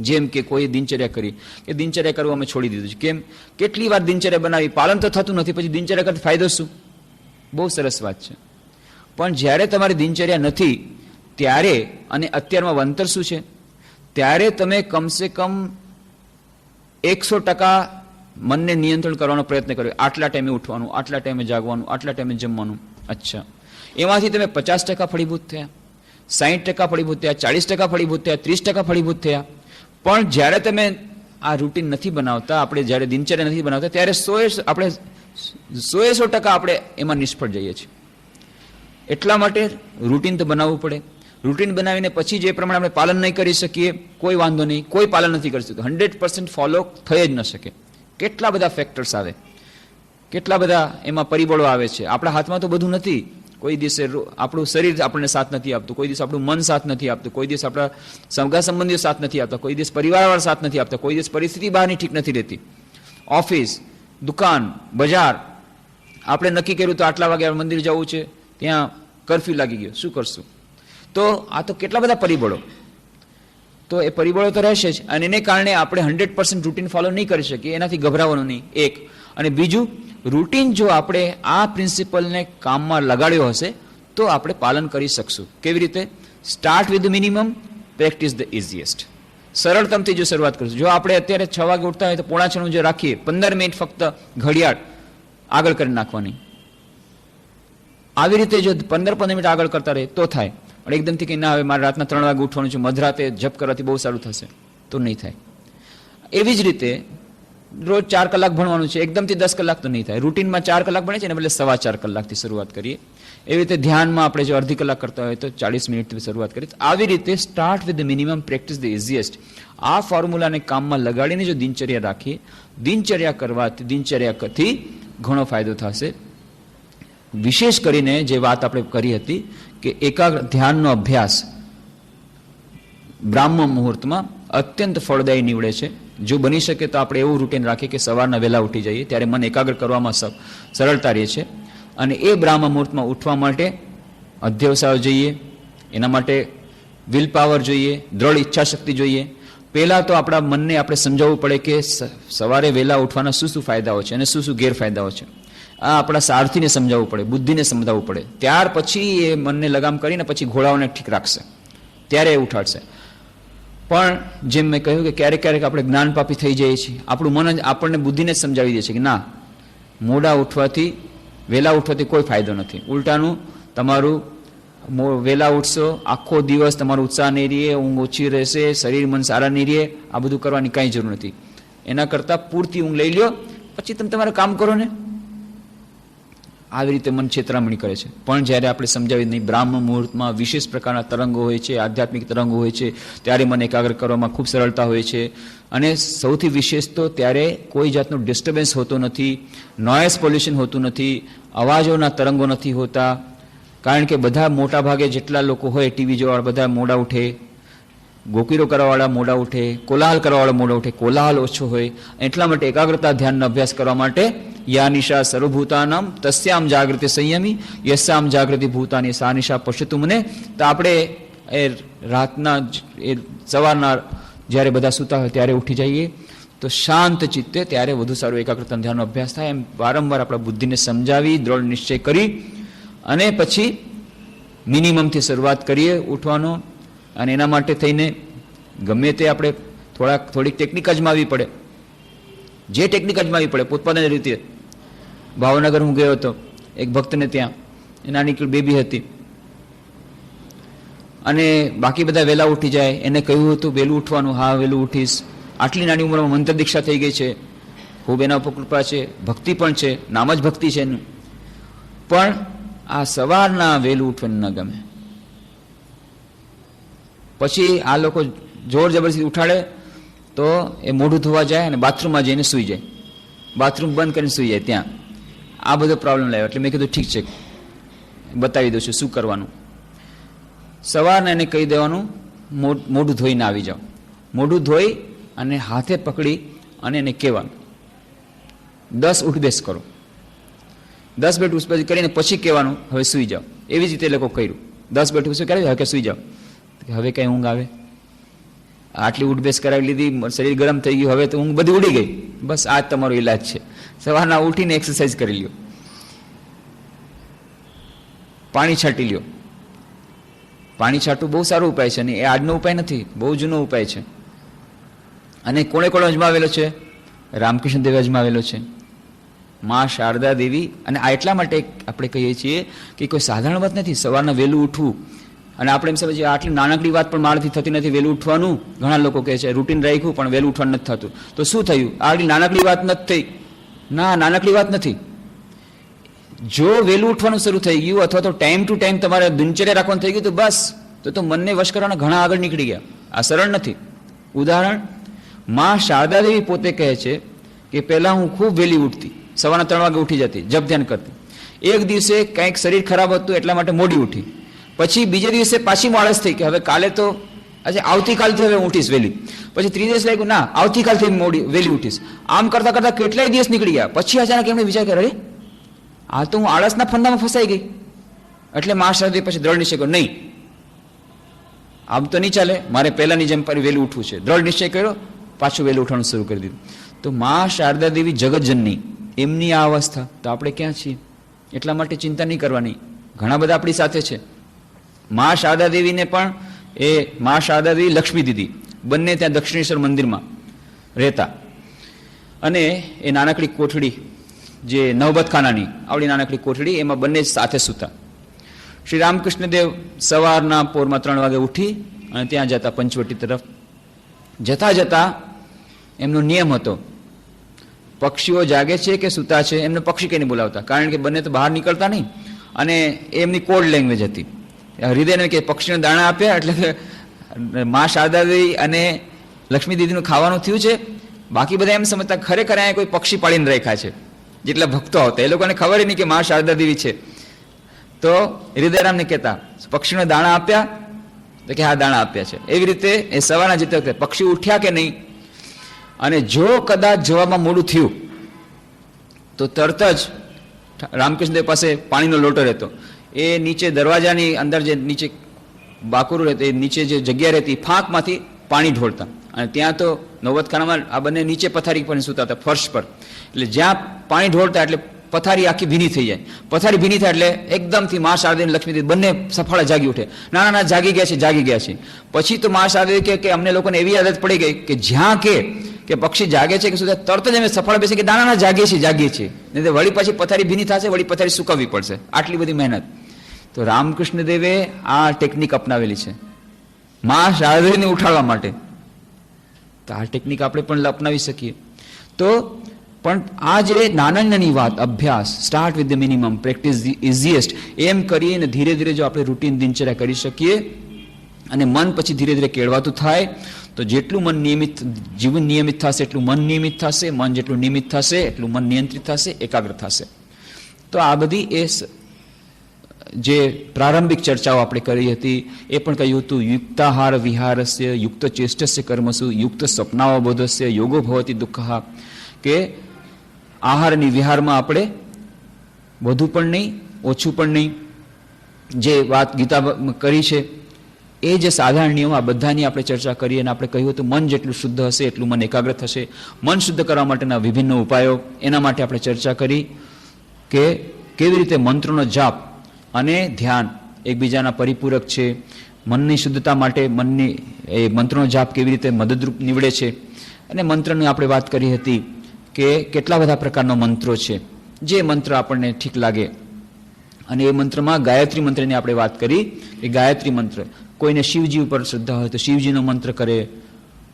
જેમ કે કોઈ દિનચર્યા કરી કે દિનચર્યા કરવું અમે છોડી દીધું છે. કેમ? કેટલી વાર દિનચર્યા બનાવી, પાલન તો થતું નથી, પછી દિનચર્યા કરતા ફાયદો શું? બહુ સરસ વાત છે. પણ જ્યારે તમારી દિનચર્યા નથી ત્યારે, અને અત્યારમાં અંતર શું છે, ત્યારે તમે કમસે કમ 100% મનને નિયંત્રણ કરવાનો પ્રયત્ન કર્યો. આટલા ટાઈમે ઉઠવાનું, આટલા ટાઈમે જાગવાનું, આટલા ટાઈમે જમવાનું. અચ્છા, એમાંથી તમે 50% ફળીભૂત થયા, 60% ફળીભૂત થયા, 40% ફળીભૂત થયા, 30% ફળીભૂત થયા. પણ જ્યારે તમે આ રૂટીન નથી બનાવતા, આપણે જ્યારે દિનચર્યા નથી બનાવતા, ત્યારે 100% આપણે એમાં નિષ્ફળ જઈએ છીએ. એટલા માટે રૂટીન તો બનાવવું પડે. રૂટીન બનાવીને પછી જે પ્રમાણે આપણે પાલન નહીં કરી શકીએ, કોઈ વાંધો નહીં, કોઈ પાલન નથી કરી શકતું, 100% ફોલો થઈ જ ન શકે. કેટલા બધા ફેક્ટર્સ આવે, કેટલા બધા એમાં પરિબળો આવે છે. આપણા હાથમાં તો બધું નથી. કોઈ દિવસે આપણું શરીર આપણને સાથ નથી આપતું, કોઈ દિવસ આપણું મન સાથ નથી આપતું, કોઈ દિવસ આપણા સગા સંબંધીઓ સાથ નથી આપતા, કોઈ દિવસ પરિવારવાળા સાથ નથી આપતા, કોઈ દિવસ પરિસ્થિતિ બહારની ઠીક નથી રહેતી. ઓફિસ, દુકાન, બજાર, આપણે નક્કી કર્યું તો આટલા વાગે મંદિર જવું છે, ત્યાં કરફ્યુ લાગી ગયો, શું કરશું? તો આ તો કેટલા બધા પરિબળો. તો એ પરિબળો તો રહેશે જ, અને એને કારણે આપણે 100% રૂટીન ફોલો નહીં કરી શકીએ. એનાથી ગભરાવાનું નહીં, એક. અને બીજું, રૂટીન જો આપણે આ પ્રિન્સિપલને કામમાં લગાડ્યો હશે તો આપણે પાલન કરી શકશું. કેવી રીતે? Start with minimum, practice the easiest. સરળતમથી જો શરૂઆત કરીશું. જો આપણે અત્યારે 6 વાગે ઉઠતા હોય તો 5:45 જો રાખીએ, 15 મિનિટ ફક્ત ઘડિયાળ આગળ કરી નાખવાની. આવી રીતે જો 15 મિનિટ આગળ કરતા રહે તો થાય. પણ એકદમથી કંઈ ના આવે, મારે રાતના 3 વાગે ઉઠવાનું છે, મધરાતે જપ કરવાથી બહુ સારું થશે, તો નહીં થાય. એવી જ રીતે રોજ 4 કલાક ભણવાનું છે, એકદમથી 10 કલાક તો નહીં થાય. રૂટીનમાં 4 કલાક ભણે છે ને, એટલે 4.25 કલાકથી શરૂઆત કરીએ. એવી રીતે ધ્યાનમાં આપણે જો અડધી કલાક કરતા હોય તો 40 મિનિટથી શરૂઆત કરીએ. આવી રીતે start with the minimum, practice the easiest. આ ફોર્મ્યુલાને કામમાં લગાડીને જો દિનચર્યા રાખીએ, દિનચર્યા કરવાથી, દિનચર્યાથી ઘણો ફાયદો થશે. વિશેષ કરીને જે વાત આપણે કરી હતી કે એકાગ્ર ધ્યાનનો અભ્યાસ બ્રાહ્મ મુહૂર્તમાં અત્યંત ફળદાયી નીવડે છે. જો બની શકે તો આપણે એવું રૂટીન રાખીએ કે સવારના વહેલા ઉઠી જઈએ, ત્યારે મન એકાગ્ર કરવામાં સરળતા રહે છે. અને એ બ્રાહ્મ મુહૂર્તમાં ઉઠવા માટે અધ્યવસાય જોઈએ, એના માટે વિલ પાવર જોઈએ, દ્રઢ ઈચ્છાશક્તિ જોઈએ. પહેલાં તો આપણા મનને આપણે સમજાવવું પડે કે સવારે વહેલા ઉઠવાના શું શું ફાયદાઓ છે અને શું શું ગેરફાયદાઓ છે. આ આપણા સારથીને સમજાવવું પડે, બુદ્ધિને સમજાવવું પડે. ત્યાર પછી એ મનને લગામ કરીને પછી ઘોડાઓને ઠીક રાખશે, ત્યારે એ ઉઠાડશે. પણ જેમ મેં કહ્યું કે ક્યારેક ક્યારેક આપણે જ્ઞાન પાપી થઈ જઈએ છીએ. આપણું મન જ આપણને બુદ્ધિને જ સમજાવી દે છે કે ના, મોડા ઉઠવાથી, વહેલા ઉઠવાથી કોઈ ફાયદો નથી. ઉલટાનું તમારું વહેલા ઉઠશો, આખો દિવસ તમારો ઉત્સાહ નહીં રહે, ઊંઘ ઓછી રહેશે, શરીર મન સારા નહીં રહે. આ બધું કરવાની કાંઈ જરૂર નથી. એના કરતાં પૂરતી ઊંઘ લઈ લો, પછી તમે તમારું કામ કરો ને. આવી રીતે મન છેતરામણી કરે છે. પણ જ્યારે આપણે સમજાવી નહીં, બ્રાહ્મ મુહૂર્તમાં વિશેષ પ્રકારના તરંગો હોય છે, આધ્યાત્મિક તરંગો હોય છે, ત્યારે મન એકાગ્ર કરવામાં ખૂબ સરળતા હોય છે. અને સૌથી વિશેષ તો ત્યારે કોઈ જાતનું ડિસ્ટર્બન્સ હોતો નથી, નોઇઝ પોલ્યુશન હોતું નથી, અવાજોના તરંગો નથી હોતા. કારણ કે બધા મોટા ભાગે જેટલા લોકો હોય ટીવી જોવાવાળા બધા મોડા ઉઠે, ગોકીરો કરવાવાળા મોડા ઉઠે, કોલાહલ કરવાવાળા મોડા ઉઠે. કોલાહલ ઓછો હોય. એટલા માટે એકાગ્રતા ધ્યાનનો અભ્યાસ કરવા માટે યા નિશા સર્વભૂતાનામ તસ્યામ જાગૃતિ સંયમી યસ્યામ જાગૃતિ ભૂતાની સા નિશા પશ્યતુ મને. તો આપણે એ રાતના, એ સવારના જ્યારે બધા સૂતા હોય ત્યારે ઉઠી જઈએ તો શાંત ચિત્તે, ત્યારે વધુ સારું એકાગ્રતા ધ્યાનનો અભ્યાસ થાય. એમ વારંવાર આપણા બુદ્ધિને સમજાવી, દ્રઢ નિશ્ચય કરી અને પછી મિનિમમથી શરૂઆત કરીએ ઉઠવાનો. અને એના માટે થઈને ગમે તે આપણે થોડીક ટેકનિક અજમાવી પડે, જે ટેકનિક અજમાવી પડે પોતપોતાની રીતે. ભાવનગર હું ગયો હતો, એક ભક્તને ત્યાં નાની બેબી હતી અને બાકી બધા વહેલા ઉઠી જાય. એને કહ્યું હતું વહેલું ઉઠવાનું. હા, વહેલું ઉઠીશ. આટલી નાની ઉંમરમાં મંત્ર દીક્ષા થઈ ગઈ છે, ખૂબ એના ઉપર કૃપા છે, ભક્તિ પણ છે, નામ જ ભક્તિ છે એનું. પણ આ સવારના વહેલું ઉઠવાનું ન ગમે. પછી આ લોકો જોર જબરદસ્તી ઉઠાડે તો એ મોઢું ધોવા જાય અને બાથરૂમમાં જઈને સૂઈ જાય, બાથરૂમ બંધ કરીને સૂઈ જાય ત્યાં. આ બધો પ્રોબ્લેમ લાવ્યો. એટલે મેં કીધું ઠીક છે, બતાવી દઉં છું શું કરવાનું. સવારના એને કહી દેવાનું મોઢું ધોઈને આવી જાઓ. મોઢું ધોઈ અને હાથે પકડી અને એને કહેવાનું 10 ઉઠબેસ કરો. 10 બેઠ ઉઠબેસ કરીને પછી કહેવાનું હવે સૂઈ જાઓ. એવી જ રીતે એ લોકો કર્યું. 10 બેઠ ઉઠબેસ કરાવી હવે સૂઈ જાઓ. હવે કઈ ઊંઘ આવે? આટલી ઉઠબેસ કરાવી લીધી, શરીર ગરમ થઈ ગયું, હવે તો ઊંઘ બધી ઉડી ગઈ. બસ આ જ તમારો ઈલાજ છે. સવારના ઉઠીને એક્સરસાઇઝ કરી લ્યો, પાણી છાંટી લ્યો. પાણી છાંટવું બહુ સારો ઉપાય છે અને એ આજનો ઉપાય નથી, બહુ જૂનો ઉપાય છે. અને કોણે કોણે અજમાવેલો છે? રામકૃષ્ણ દેવે અજમાવેલો છે, મા શારદા દેવી. અને આ એટલા માટે આપણે કહીએ છીએ કે કોઈ સાધારણ વાત નથી સવારના વહેલું ઉઠવું. અને આપણે એમ સમજીએ આટલી નાનકડી વાત પણ મારાથી થતી નથી વહેલું ઉઠવાનું. ઘણા લોકો કહે છે રૂટીન રાખ્યું પણ વહેલું ઉઠવાનું નથી થતું. તો શું થયું? આટલી નાનકડી વાત નથી થઈ. ના, નાનકડી વાત નથી. જો વહેલું ઉઠવાનું શરૂ થઈ ગયું અથવા તો ટાઈમ ટુ ટાઈમ તમારે દિનચર્યા રાખવાનું થઈ ગયું તો બસ, તો મનને વશ કરવાના ઘણા આગળ નીકળી ગયા. આ સરળ નથી. ઉદાહરણ, મા શારદા દેવી પોતે કહે છે કે પહેલા હું ખૂબ વહેલી ઉઠતી, સવારના 3 વાગે ઉઠી જતી, જપ ધ્યાન કરતી. એક દિવસે કંઈક શરીર ખરાબ હતું એટલા માટે મોડી ઉઠી. પછી બીજે દિવસે પાછી આળસ થઈ કે હવે કાલે તો આજે આવતીકાલથી હવે ઉઠીશ વહેલી. પછી 3 દિવસ લાગ્યું, ના આવતીકાલથી વહેલી ઉઠીશ. આમ કરતા કરતા કેટલાય દિવસ નીકળી ગયા. પછી અચાનક એમણે વિચાર કર્યો, અરે આ તો હું આળસના ફંદામાં ફસાઈ ગઈ. એટલે મા શારદા પછી દ્રઢ નિશ્ચય કર્યો, નહીં આમ તો નહીં ચાલે, મારે પહેલાની જેમ વહેલું ઉઠવું છે. દ્રઢ નિશ્ચય કર્યો, પાછું વહેલું ઉઠવાનું શરૂ કરી દીધું. તો મા શારદા દેવી જગતજનની, એમની આ અવસ્થા, તો આપણે ક્યાં છીએ? એટલા માટે ચિંતા નહીં કરવાની. ઘણા બધા આપણી સાથે છે. મા શારદા દેવીને પણ એ મા શારદા દેવી, લક્ષ્મી દીદી બંને ત્યાં દક્ષિણેશ્વર મંદિરમાં રહેતા. અને એ નાનકડી કોઠડી, જે નવબતખાનાની આવડી નાનકડી કોઠડી, એમાં બંને સાથે સૂતા. શ્રી રામકૃષ્ણદેવ સવારના પોરમાં 3 વાગે ઉઠી અને ત્યાં જતા પંચવટી તરફ. જતા જતા એમનો નિયમ હતો, પક્ષીઓ જાગે છે કે સૂતા છે એમને પક્ષી કહીને બોલાવતા, કારણ કે બંને તો બહાર નીકળતા નહીં. અને એમની કોડ લેંગ્વેજ હતી. હૃદયને કે પક્ષીને દાણા આપ્યા એટલે કે મા શારદા દેવી અને લક્ષ્મી દીદીનું ખાવાનું થયું છે. બાકી બધા એમ સમજતા ખરેખર અહીંયા કોઈ પક્ષી પાડીને રાખ્યા છે. જેટલા ભક્તો હતા એ લોકોને ખબર નહીં કે મા શારદા દેવી છે. તો હૃદયરામને કહેતા પક્ષીને દાણા આપ્યા, તો કે હા દાણા આપ્યા છે. એવી રીતે એ સવારના જતા વખતે પક્ષી ઉઠ્યા કે નહીં. અને જો કદાચ જવામાં મોડું થયું તો તરત જ રામકૃષ્ણદેવ પાસે પાણીનો લોટો રહેતો, એ નીચે દરવાજાની અંદર જે નીચે બાકુરું રહેતું, એ નીચે જે જગ્યા રહેતી ફાંકમાંથી પાણી ઢોળતા. અને ત્યાં તો નવબતખાનામાં આ બંને નીચે પથારી પર સૂતા હતા, ફર્શ પર. એટલે જ્યાં પાણી ઢોળતા એટલે પથારી આખી ભીની થઈ જાય. પથારી ભીની થાય એટલે એકદમથી મા શારદા અને લક્ષ્મી બંને સફળ જાગી ઉઠે. ના ના જાગી ગયા છે, જાગી ગયા છે. પછી તો મા શારદા કે અમને લોકોને એવી આદત પડી ગઈ કે જ્યાં કે પક્ષી જાગે છે કે સુધી તરત જ અમે સફળ બેસે કે ના જાગીએ છીએ. નહીં તો વળી પછી પથારી ભીની થશે, વળી પથારી સુકવવી પડશે. આટલી બધી મહેનત. તો રામકૃષ્ણ દેવે આ ટેકનિક અપનાવેલી છે મા શારદાને ઉઠાડવા માટે. તો આ ટેકનિક આપણે પણ અપનાવી શકીએ. તો પણ આ જે નાની વાત, અભ્યાસ, start with the minimum, practice the easiest, એમ કરીને ધીરે ધીરે જો આપણે રૂટીન દિનચર્યા કરી શકીએ અને મન પછી ધીરે ધીરે કેળવાતું થાય, તો જેટલું મન નિયમિત, જીવન નિયમિત થશે એટલું મન નિયમિત થશે. મન જેટલું નિયમિત થશે એટલું મન નિયંત્રિત થશે, એકાગ્ર થશે. તો આ બધી એ જે પ્રારંભિક ચર્ચાઓ આપણે કરી હતી, એ પણ કહ્યું હતું યુક્તાહાર વિહારસ્ય યુક્ત ચેષ્ટસ્ય કર્મસુ યુક્ત સ્વપ્નાવબોધસ્ય યોગો ભવતી દુઃખ. કે આહારની વિહારમાં આપણે વધુ પણ નહીં, ઓછું પણ નહીં. જે વાત ગીતા કરી છે એ જે સાધારણ નિયમો, આ બધાની આપણે ચર્ચા કરી. અને આપણે કહ્યું હતું મન જેટલું શુદ્ધ હશે એટલું મન એકાગ્ર થશે. મન શુદ્ધ કરવા માટેના વિભિન્ન ઉપાયો, એના માટે આપણે ચર્ચા કરી કે કેવી રીતે મંત્રનો જાપ અને ધ્યાન એકબીજાના પરિપૂરક છે. મનની શુદ્ધતા માટે મનની એ મંત્રનો જાપ કેવી રીતે મદદરૂપ નીવડે છે. અને મંત્રની આપણે વાત કરી હતી કે કેટલા બધા પ્રકારનો મંત્રો છે, જે મંત્ર આપણને ઠીક લાગે. અને એ મંત્રમાં ગાયત્રી મંત્રની આપણે વાત કરી કે ગાયત્રી મંત્ર, કોઈને શિવજી ઉપર શ્રદ્ધા હોય તો શિવજીનો મંત્ર કરે,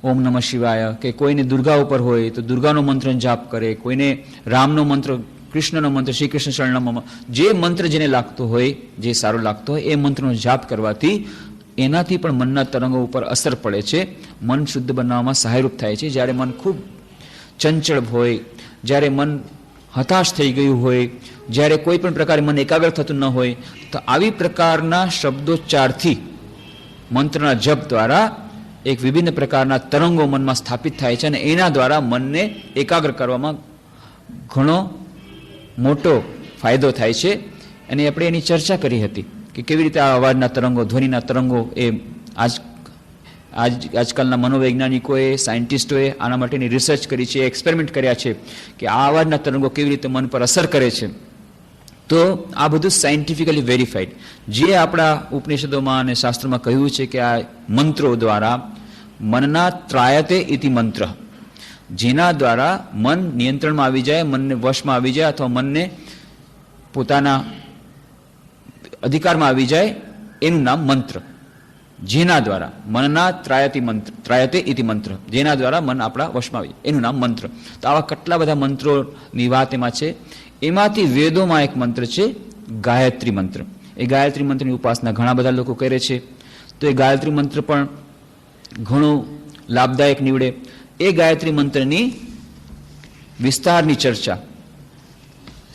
ઓમ નમઃ શિવાય. કે કોઈને દુર્ગા ઉપર હોય તો દુર્ગાનો મંત્ર જાપ કરે, કોઈને રામનો મંત્ર કૃષ્ણનો મંત્ર, શ્રી કૃષ્ણ શરણમ મમ, જે મંત્ર જેને લાગતો હોય, જે સારો લાગતો હોય એ મંત્રનો જાપ કરવાથી એનાથી પણ મનના તરંગો ઉપર અસર પડે છે, મન શુદ્ધ બનાવવામાં સહાયરૂપ થાય છે. જ્યારે મન ખૂબ ચંચળ હોય, જ્યારે મન હતાશ થઈ ગયું હોય, જ્યારે કોઈ પણ પ્રકારે મન એકાગ્ર થતું ન હોય, તો આવી પ્રકારના શબ્દોચ્ચારથી, મંત્રના જપ દ્વારા એક વિભિન્ન પ્રકારના તરંગો મનમાં સ્થાપિત થાય છે અને એના દ્વારા મનને એકાગ્ર કરવામાં ઘણો મોટો ફાયદો થાય છે. અને આપણે એની ચર્ચા કરી હતી કે કેવી રીતે આ અવાજના તરંગો, ધ્વનિના તરંગો એ આજકાલના મનોવૈજ્ઞાનિકોએ, સાયન્ટિસ્ટોએ આના માટેની રિસર્ચ કરી છે, એક્સપેરિમેન્ટ કર્યા છે કે આ અવાજના તરંગો કેવી રીતે મન પર અસર કરે છે. તો આ બધું સાયન્ટિફિકલી વેરીફાઈડ, જે આપણા ઉપનિષદોમાં અને શાસ્ત્રોમાં કહ્યું છે કે આ મંત્રો દ્વારા મનના ત્રાયતે ઇતિ મંત્ર, જેના દ્વારા મન નિયંત્રણમાં આવી જાય, મનને વશમાં આવી જાય અથવા મનને પોતાના અધિકારમાં આવી જાય, એનું નામ મંત્ર. જેના દ્વારા મનના ત્રાયતે ઇતિ મંત્ર, જેના દ્વારા મન આપણા વશમાં આવી જાય, એનું નામ મંત્ર. તો આવા કેટલા બધા મંત્રોની વાત એમાં છે. એમાંથી વેદોમાં એક મંત્ર છે ગાયત્રી મંત્ર. એ ગાયત્રી મંત્રની ઉપાસના ઘણા બધા લોકો કરે છે. તો એ ગાયત્રી મંત્ર પણ ઘણું લાભદાયક નીવડે. એ ગાયત્રી મંત્રની વિસ્તારની ચર્ચા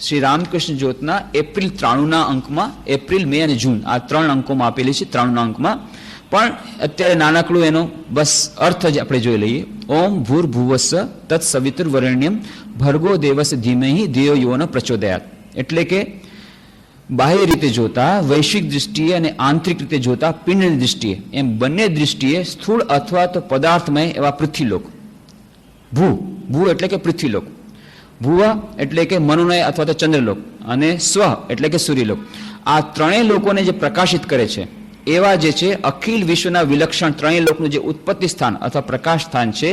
શ્રી રામકૃષ્ણ જ્યોતના એપ્રિલ 93ના અંકમાં, એપ્રિલ, મે અને જૂન આ 3 અંકોમાં આપેલી છે. 93ના અંકમાં પણ અત્યારે નાનકડું એનો બસ અર્થ જ આપણે જોઈ લઈએ. ઓમ ભૂર્ભુવસ્સ તત્સવિતુર્વરેણ્યમ ભર્ગો દેવસ્ય ધીમહિ ધિયો યો ન પ્રચોદયાત. એટલે કે બાહ્ય રીતે જોતા, વૈશ્વિક દૃષ્ટિએ અને આંતરિક રીતે જોતા, પિંડની દૃષ્ટિએ, એમ બંને દૃષ્ટિએ સ્થૂળ અથવા તો પદાર્થમય એવા પૃથ્વીલોક, ભૂ એટલે કે પૃથ્વીલોક, ભુવા એટલે કે મનોનય અથવા તો ચંદ્રલોક, અને સ્વ એટલે કે સૂર્યલોક, આ ત્રણેય લોકોને જે પ્રકાશિત કરે છે એવા જે છે અખિલ વિશ્વના વિલક્ષણ ત્રણેય લોકનું જે ઉત્પત્તિ સ્થાન અથવા પ્રકાશ સ્થાન છે,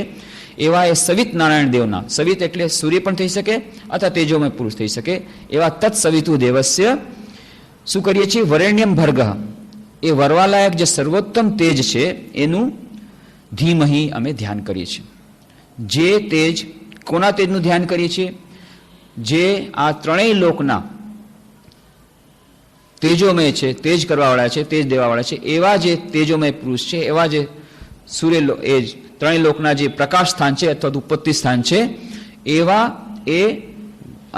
એવા એ સવિત નારાયણ દેવના, સવિત એટલે સૂર્ય પણ થઈ શકે અથવા તેજોમય પુરુષ થઈ શકે, એવા તત્સવિતુ દેવસ્ય શું કરીએ છીએ? વરેણ્યમ ભર્ગઃ, એ વરવાલાયક જે સર્વોત્તમ તેજ છે એનું ધીમહી અમે ધ્યાન કરીએ છીએ. જે તેજ, કોના તેજનું ધ્યાન કરીએ છીએ? જે આ ત્રણેય લોકના તેજોમય છે, તેજ કરવાવાળા છે, તેજ દેવાવાળા છે, એવા જે તેજોમય પુરુષ છે, એવા જે સૂર્ય એ ત્રણેય લોકના જે પ્રકાશ સ્થાન છે અથવા તો ઉત્પત્તિ સ્થાન છે, એવા એ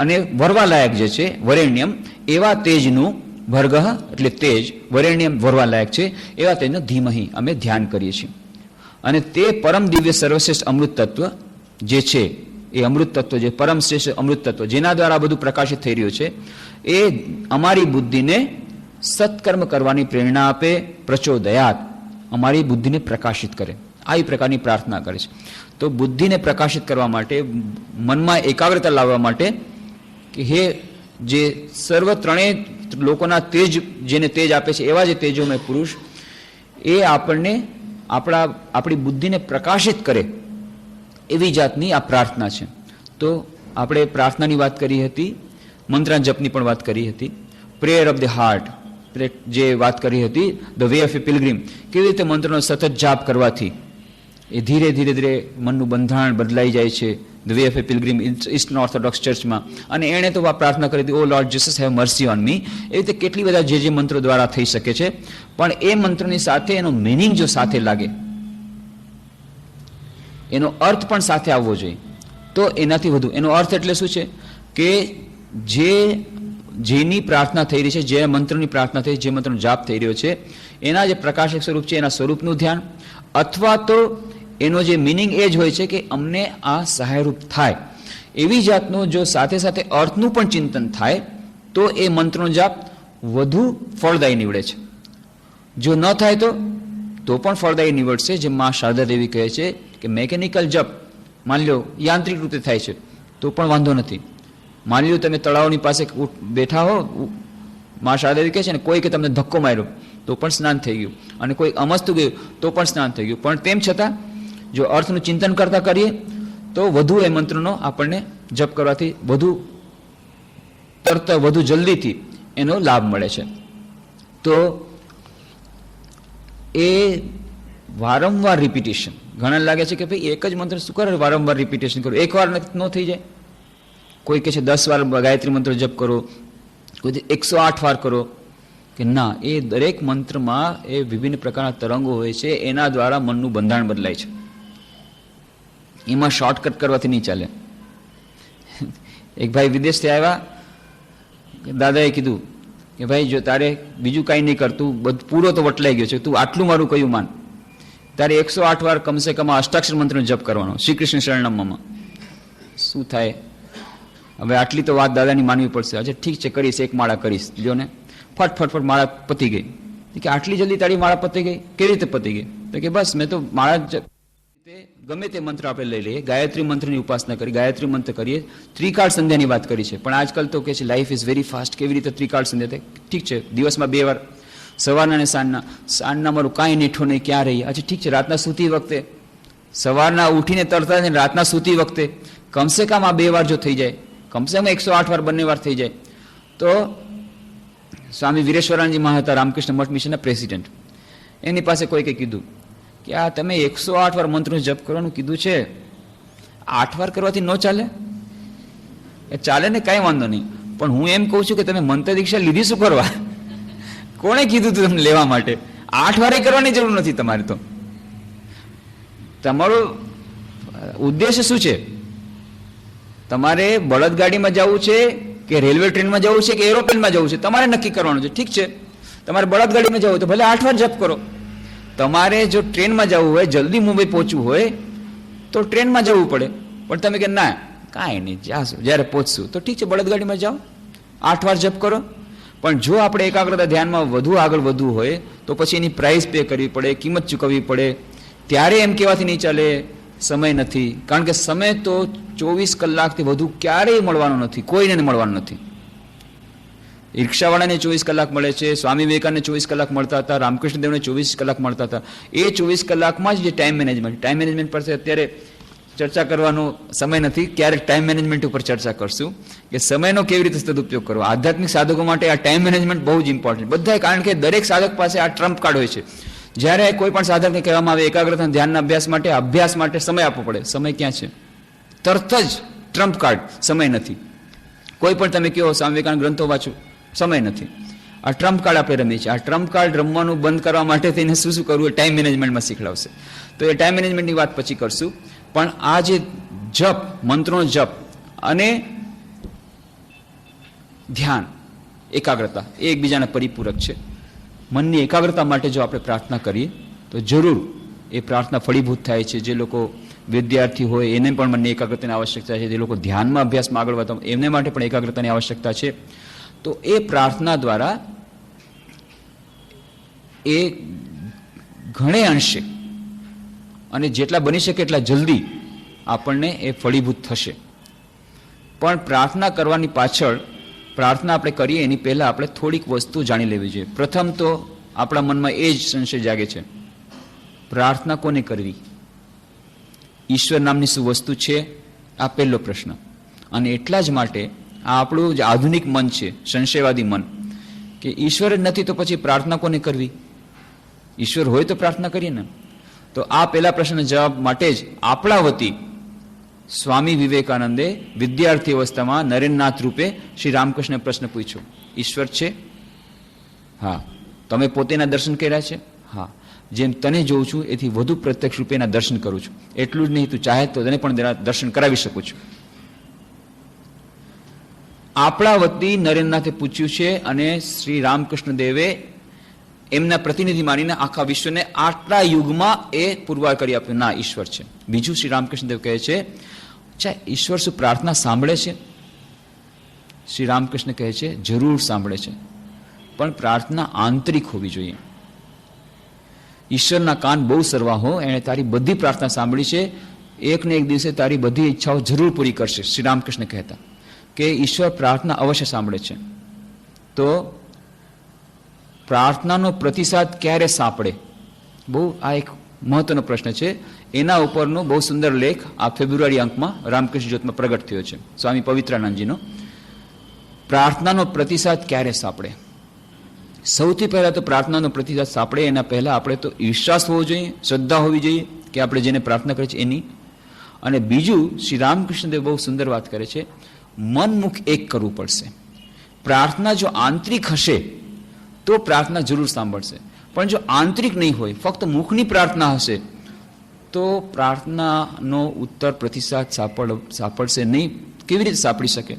અને વરવાલાયક જે છે વરેણ્યમ, એવા તેજનું ભર્ગઃ એટલે તેજ, વરેણ્યમ વરવાલાયક છે, એવા તેજનું ધીમહી અમે ધ્યાન કરીએ છીએ. અને તે પરમ દિવ્ય સર્વશ્રેષ્ઠ અમૃત તત્વ જે છે, એ અમૃત તત્વ જે પરમ શ્રેષ્ઠ અમૃત તત્વ જેના દ્વારા બધું પ્રકાશિત થઈ રહ્યું છે, એ અમારી બુદ્ધિને સત્કર્મ કરવાની પ્રેરણા આપે, પ્રચોદયાત, અમારી બુદ્ધિને પ્રકાશિત કરે. આવી પ્રકારની પ્રાર્થના કરે છે. તો બુદ્ધિને પ્રકાશિત કરવા માટે, મનમાં એકાગ્રતા લાવવા માટે કે હે જે સર્વ ત્રણેય લોકોના તેજ, જેને તેજ આપે છે એવા જે તેજોમય પુરુષ, એ આપણને આપણી બુદ્ધિને પ્રકાશિત કરે, એવી જાતની આ પ્રાર્થના છે. તો આપણે પ્રાર્થનાની વાત કરી હતી, મંત્રના જપની પણ વાત કરી હતી, પ્રેયર ઓફ ધ હાર્ટ જે વાત કરી હતી, ધ વે ઓફ એ પિલગ્રીમ, કેવી રીતે મંત્રનો સતત જાપ કરવાથી એ ધીરે ધીરે મનનું બંધારણ બદલાઈ જાય છે. The way of a pilgrim eastern orthodox ચર્ચમાં, અને એણે તો આ પ્રાર્થના કરી હતી, O Lord Jesus have mercy on me. એ રીતે કેટલી બધા જે મંત્રો દ્વારા થઈ શકે છે. પણ એ મંત્રની સાથે એનો મિનિંગ જો સાથે લાગે, એનો અર્થ પણ સાથે આવવો જોઈએ, તો એનાથી વધુ. એનો અર્થ એટલે શું છે કે જેની પ્રાર્થના થઈ રહી છે, જે મંત્રની પ્રાર્થના થઈ, જે મંત્રનો જાપ થઈ રહ્યો છે, એના જે પ્રકાશક સ્વરૂપ છે એના સ્વરૂપનું ધ્યાન, અથવા તો એનો જે મિનિંગ એ જ હોય છે કે અમને આ સહાયરૂપ થાય, એવી જાતનું જો સાથે સાથે અર્થનું પણ ચિંતન થાય, તો એ મંત્રનો જાપ વધુ ફળદાયી નીવડે છે. જો ન થાય તો પણ ફળદાયી નીવડશે. જેમ મા શારદા દેવી કહે છે કે મેકેનિકલ જપ, માની લો યાંત્રિક રીતે થાય છે તો પણ વાંધો નથી. માની લો તમે તળાવની પાસે બેઠા હો, મા શારદા દેવી કહે છે ને, કોઈ કે તમને ધક્કો માર્યો તો પણ સ્નાન થઈ ગયું, અને કોઈ અમસ્તું ગયું તો પણ સ્નાન થઈ ગયું. પણ તેમ છતાં જો અર્થનું ચિંતન કરતા કરીએ તો વધુ એ મંત્રનો આપણને જપ કરવાથી વધુ તરત, વધુ જલ્દીથી એનો લાભ મળે છે. તો એ વારંવાર રિપીટેશન, ઘણા લાગે છે કે ભાઈ એક જ મંત્ર શું કરે વારંવાર રિપીટેશન કરું, એકવાર ન થઈ જાય. કોઈ કહે છે 10 વાર ગાયત્રી મંત્ર જપ કરો, કોઈ 108 વાર કરો, કે ના, એ દરેક મંત્રમાં એ વિભિન્ન પ્રકારના તરંગો હોય છે, એના દ્વારા મનનું બંધારણ બદલાય છે. એમાં શોર્ટકટ કરવાથી નહીં ચાલે. એક ભાઈ વિદેશથી આવ્યા, દાદાએ કીધું કે ભાઈ જો તારે બીજું કાંઈ નહીં કરતું, બધું પૂરો તો વટલાઈ ગયો છે, તું આટલું મારું કયું માન, તારે 108 વાર કમસે કમ અષ્ટાક્ષર મંત્રનો જપ કરવાનો શ્રી કૃષ્ણ શરણમમાં. શું થાય? હવે આટલી તો વાત દાદાની માનવી પડશે. અચ્છા ઠીક છે, કરીશ, એક માળા કરીશ. જો ને ફટ માળા પતી ગઈ. કે આટલી જલ્દી તારી માળા પતી ગઈ? કેવી રીતે પતી ગઈ? તો કે બસ મેં તો માળા ગમે તે મંત્ર આપણે લઈ લઈએ, ગાયત્રી મંત્રની ઉપાસના કરી, ગાયત્રી મંત્ર કરીએ, ત્રિકાળ સંધ્યાની વાત કરી છે. પણ આજકાલ તો કે છે લાઈફ ઇઝ વેરી ફાસ્ટ, કેવી રીતે ત્રિકાળ સંધ્યા થાય? ઠીક છે, દિવસમાં 2 વાર, સવારના અને સાંજના મારું કાંઈ નીઠો નહીં, ક્યાં રહી? અચ્છા ઠીક છે, રાતના સૂતી વખતે, સવારના ઉઠીને તરતા ને રાતના સૂતી વખતે કમસે કમ આ 2 વાર જો થઈ જાય, કમસે કમ 108 વાર બંને વાર થઈ જાય, તો સ્વામી વીરેશ્વરાનંદજી મહાતા રામકૃષ્ણ મઠ મિશનના પ્રેસિડેન્ટ, એની પાસે કોઈકે કીધું કે આ તમે 108 વાર મંત્રનો જપ કરવાનું કીધું છે, 8 વાર કરવાથી ન ચાલે? એ ચાલે ને, કાંઈ વાંધો નહીં, પણ હું એમ કહું છું કે તમે મંત્ર દીક્ષા લીધી શું કરવા? કોણે કીધું તું તમને લેવા માટે? 8 વારે કરવાની જરૂર નથી તમારે. તો તમારો ઉદ્દેશ શું છે? તમારે બળદગાડીમાં જવું છે કે રેલવે ટ્રેનમાં જવું છે કે એરોપ્લેનમાં જવું છે, તમારે નક્કી કરવાનું છે. ઠીક છે, તમારે બળદગાડીમાં જવું તો ભલે 8 વાર જપ કરો. તમારે જો ટ્રેનમાં જવું હોય, જલ્દી મુંબઈ પહોંચવું હોય તો ટ્રેનમાં જવું પડે. પણ તમે કે ના કાંઈ નહીં, જાશું જ્યારે પહોંચશું તો ઠીક છે, બળદગાડીમાં જાઓ, 8 વાર જપ કરો. પણ જો આપણે એકાગ્રતા ધ્યાનમાં વધુ આગળ વધવું હોય તો પછી એની પ્રાઇસ પે કરવી પડે, કિંમત ચૂકવવી પડે. ત્યારે એમ કહેવાથી નહીં ચાલે સમય નથી, કારણ કે સમય તો 24 કલાકથી વધુ ક્યારેય મળવાનો નથી, કોઈને મળવાનો નથી. રિક્ષાવાળાને 24 કલાક મળે છે, સ્વામી વિવેકાનંદને 24 કલાક મળતા હતા, રામકૃષ્ણ દેવને 24 કલાક મળતા હતા. એ 24 કલાકમાં જ જે ટાઈમ મેનેજમેન્ટ પર અત્યારે ચર્ચા કરવાનો સમય નથી, ક્યારેક ટાઈમ મેનેજમેન્ટ ઉપર ચર્ચા કરશું કે સમયનો કેવી રીતે સદુપયોગ કરવો. આધ્યાત્મિક સાધકો માટે આ ટાઈમ મેનેજમેન્ટ બહુ જ ઇમ્પોર્ટન્ટ બધા, કારણ કે દરેક સાધક પાસે આ ટ્રમ્પ કાર્ડ હોય છે. જ્યારે કોઈ પણ સાધકને કહેવામાં આવે એકાગ્રતા ધ્યાનના અભ્યાસ માટે સમય આપવો પડે, સમય ક્યાં છે? તરત જ ટ્રમ્પ કાર્ડ સમય નથી. કોઈ પણ તમે કહો સ્વામી વિવેકાનંદ ગ્રંથો વાંચો, સમય નથી. આ ટ્રમ્પ કાર્ડ આપણે રમીએ છીએ. આ ટ્રમ્પ કાર્ડ રમવાનું બંધ કરવા માટે તેને શું કરવું એ ટાઈમ મેનેજમેન્ટમાં શીખડાવશે. તો એ ટાઈમ મેનેજમેન્ટની વાત પછી કરશું. પણ આ જે જપ, મંત્રનો જપ અને ધ્યાન, એકાગ્રતા એ એકબીજાના પરિપૂરક છે. મનની એકાગ્રતા માટે જો આપણે પ્રાર્થના કરીએ તો જરૂર એ પ્રાર્થના ફળીભૂત થાય છે. જે લોકો વિદ્યાર્થી હોય એને પણ મનની એકાગ્રતાની આવશ્યકતા છે, જે લોકો ધ્યાનમાં અભ્યાસમાં આગળ વધતા એમને માટે પણ એકાગ્રતાની આવશ્યકતા છે. તો એ પ્રાર્થના દ્વારા એ ઘણે અંશે અને જેટલા બની શકે એટલા જલ્દી આપણને એ ફળીભૂત થશે. પણ પ્રાર્થના કરવાની પાછળ, પ્રાર્થના આપણે કરીએ એની પહેલાં આપણે થોડીક વસ્તુ જાણી લેવી જોઈએ. પ્રથમ તો આપણા મનમાં એ જ સંશય જાગે છે, પ્રાર્થના કોને કરવી? ઈશ્વર નામની શું વસ્તુ છે? આ પહેલો પ્રશ્ન. અને એટલા જ માટે આ આપણું જે આધુનિક મન છે, સંશયવાદી મન, કે ઈશ્વર જ નથી તો પછી પ્રાર્થના કોને કરવી? ઈશ્વર હોય તો પ્રાર્થના કરીએ ને. તો આ પહેલા પ્રશ્નના જવાબ માટે જ આપણા વતી સ્વામી વિવેકાનંદે વિદ્યાર્થી અવસ્થામાં નરેન્દ્રનાથ રૂપે શ્રી રામકૃષ્ણને પ્રશ્ન પૂછ્યો, ઈશ્વર છે? હા. તમે પોતેના દર્શન કર્યા છે? હા. જેમ તને જોઉં છું એથી વધુ પ્રત્યક્ષ રૂપે એના દર્શન કરું છું. એટલું જ નહીં, તું ચાહે તો તને પણ દર્શન કરાવી શકું છું. આપણા વતી નરેન્દ્રનાથે પૂછ્યું છે અને શ્રી રામકૃષ્ણ દેવે એમના પ્રતિનિધિ માનીને આખા વિશ્વને આટલા યુગમાં એ પુરવાર કરી આપ્યું, ના ઈશ્વર છે. બીજું શ્રી રામકૃષ્ણ દેવ કહે છે, અચ્છા ઈશ્વર શું પ્રાર્થના સાંભળે છે? શ્રી રામકૃષ્ણ કહે છે જરૂર સાંભળે છે, પણ પ્રાર્થના આંતરિક હોવી જોઈએ. ઈશ્વરના કાન બહુ સરવા હો, એણે તારી બધી પ્રાર્થના સાંભળી છે, એક ને એક દિવસે તારી બધી ઈચ્છાઓ જરૂર પૂરી કરશે. શ્રી રામકૃષ્ણ કહેતા કે ઈશ્વર પ્રાર્થના અવશ્ય સાંભળે છે. તો પ્રાર્થનાનો પ્રતિસાદ ક્યારે સાંપડે? બહુ આ એક મહત્વનો પ્રશ્ન છે. એના ઉપરનો બહુ સુંદર લેખ આ ફેબ્રુઆરી અંકમાં રામકૃષ્ણ જ્યોતમાં પ્રગટ થયો છે, સ્વામી પવિત્રાનંદજીનો. પ્રાર્થનાનો પ્રતિસાદ ક્યારે સાંપડે? સૌથી પહેલા તો પ્રાર્થનાનો પ્રતિસાદ સાંપડે એના પહેલા આપણે તો વિશ્વાસ હોવો જોઈએ, શ્રદ્ધા હોવી જોઈએ કે આપણે જેને પ્રાર્થના કરીએ છીએ એની. અને બીજું શ્રી રામકૃષ્ણદેવ બહુ સુંદર વાત કરે છે, મનમુખ એક કરવું પડશે. પ્રાર્થના જો આંતરિક હશે તો પ્રાર્થના જરૂર સાંભળશે, પણ જો આંતરિક નહીં હોય, ફક્ત મુખની પ્રાર્થના હશે તો પ્રાર્થનાનો ઉત્તર પ્રતિસાદ સાંપડશે નહીં. કેવી રીતે સાંપડી શકે?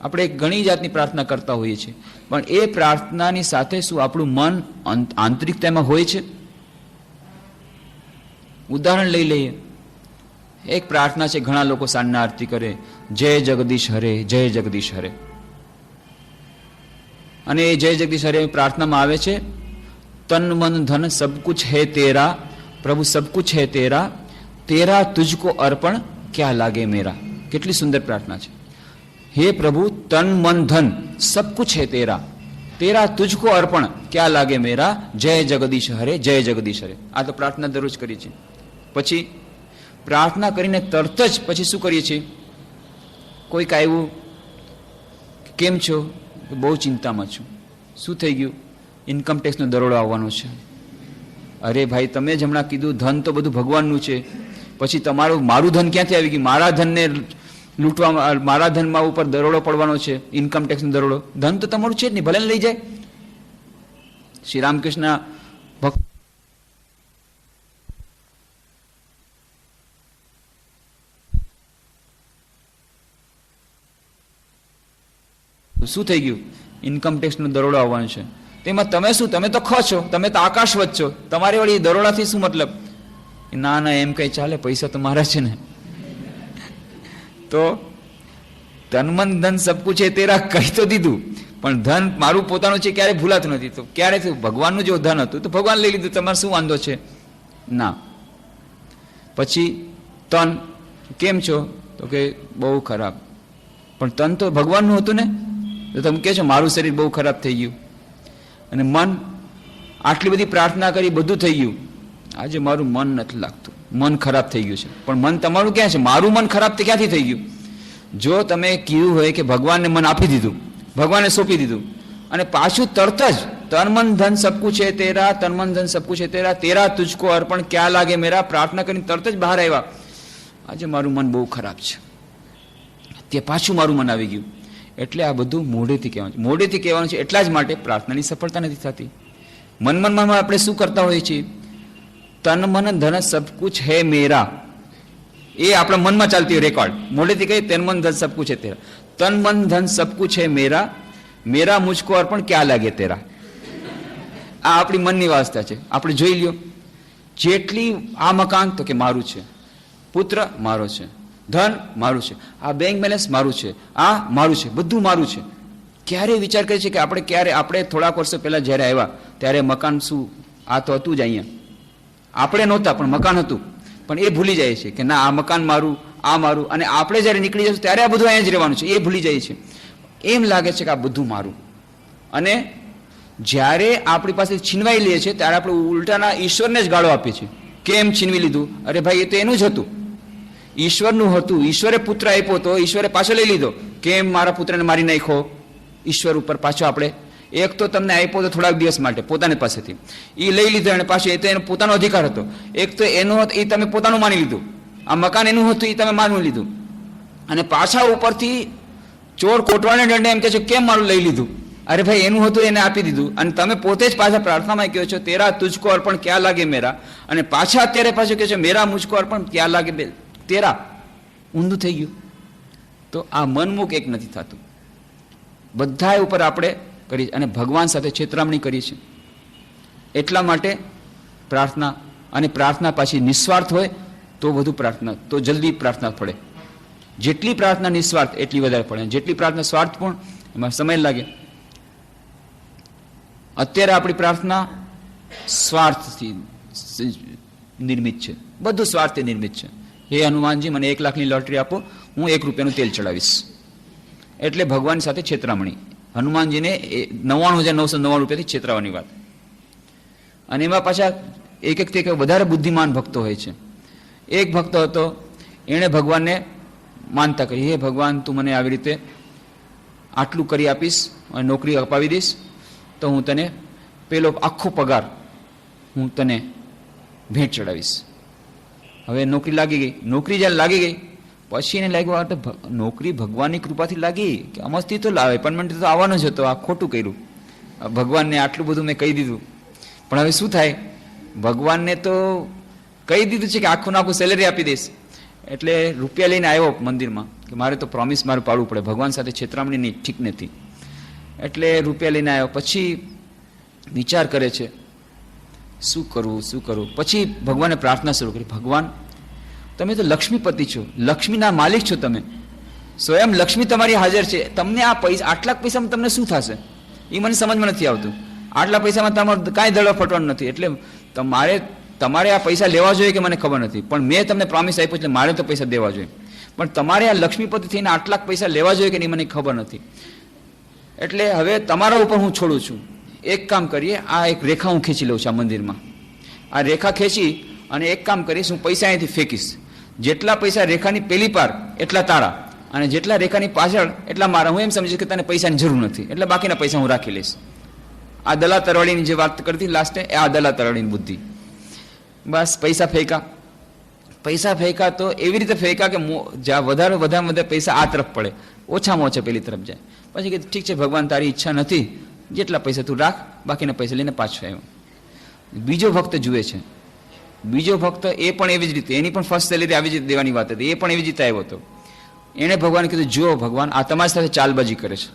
આપણે ઘણી જાતની પ્રાર્થના કરતા હોઈએ છીએ, પણ એ પ્રાર્થનાની સાથે શું આપણું મન આંતરિકતામાં હોય છે? ઉદાહરણ લઈ લઈએ. એક પ્રાર્થના છે, ઘણા લોકો સાંજના આરતી કરે, જય જગદીશ હરે, જય જગદીશ હરે. અને એ જય જગદીશ હરે પ્રાર્થનામાં આવે છે, તન મન ધન સબ કુછ હૈ તેરા, પ્રભુ સબ કુછ હૈ તેરા, તેરા તુજકો અર્પણ ક્યાં લાગે મેરા. કેટલી સુંદર પ્રાર્થના છે. હે પ્રભુ, તન મન ધન સબ કુછ હૈ તેરા, તેરા તુજકો અર્પણ ક્યાં લાગે મેરા, જય જગદીશ હરે, જય જગદીશ હરે. આ તો પ્રાર્થના દરરોજ કરી છે. પછી પ્રાર્થના કરીને તરત જ પછી શું કરીએ છીએ? કોઈક આવ્યું, કેમ છો? બહુ ચિંતામાં છું. શું થઈ ગયું? ઇન્કમ ટેક્સનો દરોડો આવવાનો છે. અરે ભાઈ, તમે જ હમણાં કીધું ધન તો બધું ભગવાનનું છે, પછી મારું ધન ક્યાંથી આવી ગયું? મારા ધનને લૂંટવા, મારા ધનમાં ઉપર દરોડો પડવાનો છે, ઇન્કમ ટેક્સનો દરોડો. ધન તો તમારું છે જ નહીં, ભલે લઈ જાય. શ્રી રામકૃષ્ણ ભક્ત શું થઈ ગયું? ઇન્કમ ટેક્સનો દરોડો આવવાનો છે. તેમાં તમે શું? તમે તો ખ છો, તમે તો આકાશવત છો, તમારી વળી દરોડાથી શું મતલબ? ના ના, એમ કઈ ચાલે, પૈસા તો મારા છે ને. તો તન મન ધન સબકુ છે તેરા કહી તો દીધું, પણ ધન મારું પોતાનું છે ક્યારે ભૂલાતું નથી. તો ક્યારે થયું? ભગવાનનું જો ધન હતું તો ભગવાન લઈ લીધું, તમારે શું વાંધો છે? ના. પછી તન, કેમ છો? તો કે બહુ ખરાબ. પણ તન તો ભગવાનનું હતું ને. તો તમે કહે છો મારું શરીર બહુ ખરાબ થઈ ગયું. અને મન, આટલી બધી પ્રાર્થના કરી, બધું થઈ ગયું, આજે મારું મન નથી લાગતું, મન ખરાબ થઈ ગયું છે. પણ મન તમારું ક્યાં છે? મારું મન ખરાબ ક્યાંથી થઈ ગયું? જો તમે કીધું હોય કે ભગવાનને મન આપી દીધું, ભગવાનને સોંપી દીધું, અને પાછું તરત જ તન મન ધન સબકુ છે તેરા, તન મન ધન સબકુ છે તેરા, તેરા તુજકો અર્પણ ક્યાં લાગે મેરા, પ્રાર્થના કરીને તરત જ બહાર આવ્યા, આજે મારું મન બહુ ખરાબ છે. તે પાછું મારું મન આવી ગયું. એટલે આ બધું મોઢેથી કહેવાનું છે. મોઢેથી કહેવાનું છે એટલા જ માટે પ્રાર્થનાની સફળતા નથી થતી. મનમાં આપણે શું કરતા હોઈએ છીએ? તન મન ધન સબ કુછ હે મેરા, એ આપણા મનમાં ચાલતી હોય રેકોર્ડ. મોઢેથી કહીએ તન મન ધન સબ કુછ હે તેરા, તન મન ધન સબ કુછ હે મેરા, મેરા મુझको અર્પણ ક્યાં લાગે તેરા. આ આપણી મનની વાસ્તા છે. આપણે જોઈ લ્યો, જેટલી આ મકાન તો કે મારું છે, પુત્ર મારો છે, ધન મારું છે, આ બેંક બેલેન્સ મારું છે, આ મારું છે, બધું મારું છે. ક્યારે વિચાર કરીએ છીએ કે આપણે થોડાક વર્ષો પહેલા જ્યારે આવ્યા ત્યારે મકાન શું, આ તો હતું જ અહીંયા, આપણે નહોતા પણ મકાન હતું. પણ એ ભૂલી જાય છે કે ના, આ મકાન મારું, આ મારું. અને આપણે જ્યારે નીકળી જશું ત્યારે આ બધું અહીંયા જ રહેવાનું છે, એ ભૂલી જાય છે. એમ લાગે છે કે આ બધું મારું. અને જ્યારે આપણી પાસે છીનવાઈ લઈએ છીએ ત્યારે આપણે ઉલટાના ઈશ્વરને જ ગાળો આપીએ છીએ. કેમ છીનવી લીધું? અરે ભાઈ, એ તો એનું જ હતું, ઈશ્વરનું હતું. ઈશ્વરે પુત્ર આપ્યો તો ઈશ્વરે પાછો લઈ લીધો. કેમ મારા પુત્રને મારી નાખ્યો? ઈશ્વર ઉપર પાછો આપણે, એક તો તમને આપ્યો તો થોડાક દિવસ માટે પોતાની પાસેથી, એ લઈ લીધો અને પાછો એ તો એનો પોતાનો અધિકાર હતો. એક તો એનો હતો, એ તમે પોતાનું માની લીધું. આ મકાન એનું હતું, એ તમે માની લીધું. અને પાછા ઉપરથી ચોર કોટવાને દંડે એમ કહે છે કેમ મારું લઈ લીધું? અરે ભાઈ, એનું હતું, એને આપી દીધું. અને તમે પોતે જ પાછા પ્રાર્થનામાં કહો છો તેરા તુજકો અર્પણ ક્યાં લાગે મેરા, અને પાછા અત્યારે પાછું કહે છે મેરા મુझको અર્પણ ક્યાં લાગે તેરા. ઊંધું થઈ ગયું. તો આ મનમુખ એક નથી થતું. બધા ઉપર આપણે કરી અને ભગવાન સાથે છેતરામણી કરી છે. એટલા માટે પ્રાર્થના, અને પ્રાર્થના પાછી નિસ્વાર્થ હોય તો વધુ પ્રાર્થના, તો જલ્દી પ્રાર્થના પડે. જેટલી પ્રાર્થના નિસ્વાર્થ એટલી વધારે પડે. જેટલી પ્રાર્થના સ્વાર્થપૂર્ણ એમાં સમય લાગે. અત્યારે આપણી પ્રાર્થના સ્વાર્થથી નિર્મિત છે, બધું સ્વાર્થથી નિર્મિત છે. હે હનુમાનજી, મને 1 લાખની લોટરી આપો, હું 1 રૂપિયાનું તેલ ચડાવીશ. એટલે ભગવાન સાથે છેતરામણી. હનુમાનજીને 99,999 રૂપિયાથી છેતરાવાની વાત. અને એમાં પાછા એક વધારે બુદ્ધિમાન ભક્તો હોય છે. એક ભક્ત હતો, એણે ભગવાનને માનતા કરી, હે ભગવાન, તું મને આવી રીતે આટલું કરી આપીશ અને નોકરી અપાવી દઈશ તો હું તને પેલો આખો પગાર હું તને ભેટ ચડાવીશ. હવે નોકરી લાગી ગઈ. નોકરી જ્યારે લાગી ગઈ પછી એને લાગ્યું આ તો નોકરી ભગવાનની કૃપાથી લાગી કે અમસ્તી તો લાવે એપોઇન્ટમેન્ટ તો આવવાનો જ હતો, આ ખોટું કર્યું, ભગવાનને આટલું બધું મેં કહી દીધું. પણ હવે શું થાય, ભગવાનને તો કહી દીધું છે કે આખું આખું સેલેરી આપી દઈશ. એટલે રૂપિયા લઈને આવ્યો મંદિરમાં કે મારે તો પ્રોમિસ મારું પાડવું પડે, ભગવાન સાથે છેતરામણી નહીં, ઠીક નથી. એટલે રૂપિયા લઈને આવ્યો. પછી વિચાર કરે છે શું કરવું શું કરવું. પછી ભગવાને પ્રાર્થના શરૂ કરી, ભગવાન તમે તો લક્ષ્મીપતિ છો, લક્ષ્મીના માલિક છો, તમે સ્વયં લક્ષ્મી તમારી હાજર છે, તમને આ પૈસા આટલા પૈસામાં તમને શું થશે એ મને સમજમાં નથી આવતું. આટલા પૈસામાં તમારું કાંઈ દડો ફટવાનું નથી. એટલે તમારે આ પૈસા લેવા જોઈએ કે મને ખબર નથી, પણ મેં તમને પ્રોમિસ આપ્યું એટલે મારે તો પૈસા દેવા જોઈએ. પણ તમારે આ લક્ષ્મીપતિ થઈને આટલા પૈસા લેવા જોઈએ કે નહીં મને ખબર નથી. એટલે હવે તમારા ઉપર હું છોડું છું. એક કામ કરીએ, આ એક રેખા હું ખેંચી લઉં છું આ મંદિરમાં. આ રેખા ખેંચી અને એક કામ કરીશ, હું પૈસા અહીંથી ફેંકીશ. જેટલા પૈસા રેખાની પેલી પાર એટલા તારા, અને જેટલા રેખાની પાછળ એટલા મારા. હું એમ સમજીશ કે તને પૈસાની જરૂર નથી, એટલે બાકીના પૈસા હું રાખી લઈશ. આ દલા તરવાડીની જે વાત કરતી લાસ્ટે, આ દલા તરવાડીની બુદ્ધિ. બસ પૈસા ફેંકા તો એવી રીતે ફેંકા કે જ્યાં વધારે પૈસા આ તરફ પડે, ઓછામાં ઓછા પેલી તરફ જાય. પછી કે ઠીક છે ભગવાન તારી ઈચ્છા નથી, જેટલા પૈસા તું રાખ, બાકીના પૈસા લઈને પાછો આવ્યો. બીજો ભક્ત જુએ છે, બીજો ભક્ત એ પણ એવી જ રીતે, એની પણ ફર્સ્ટ સેલેરી આવી જ દેવાની વાત હતી, એ પણ એવી જ રીતે આવ્યો હતો. એણે ભગવાન કીધું જુઓ ભગવાન આ તમારી સાથે ચાલબાજી કરે છે,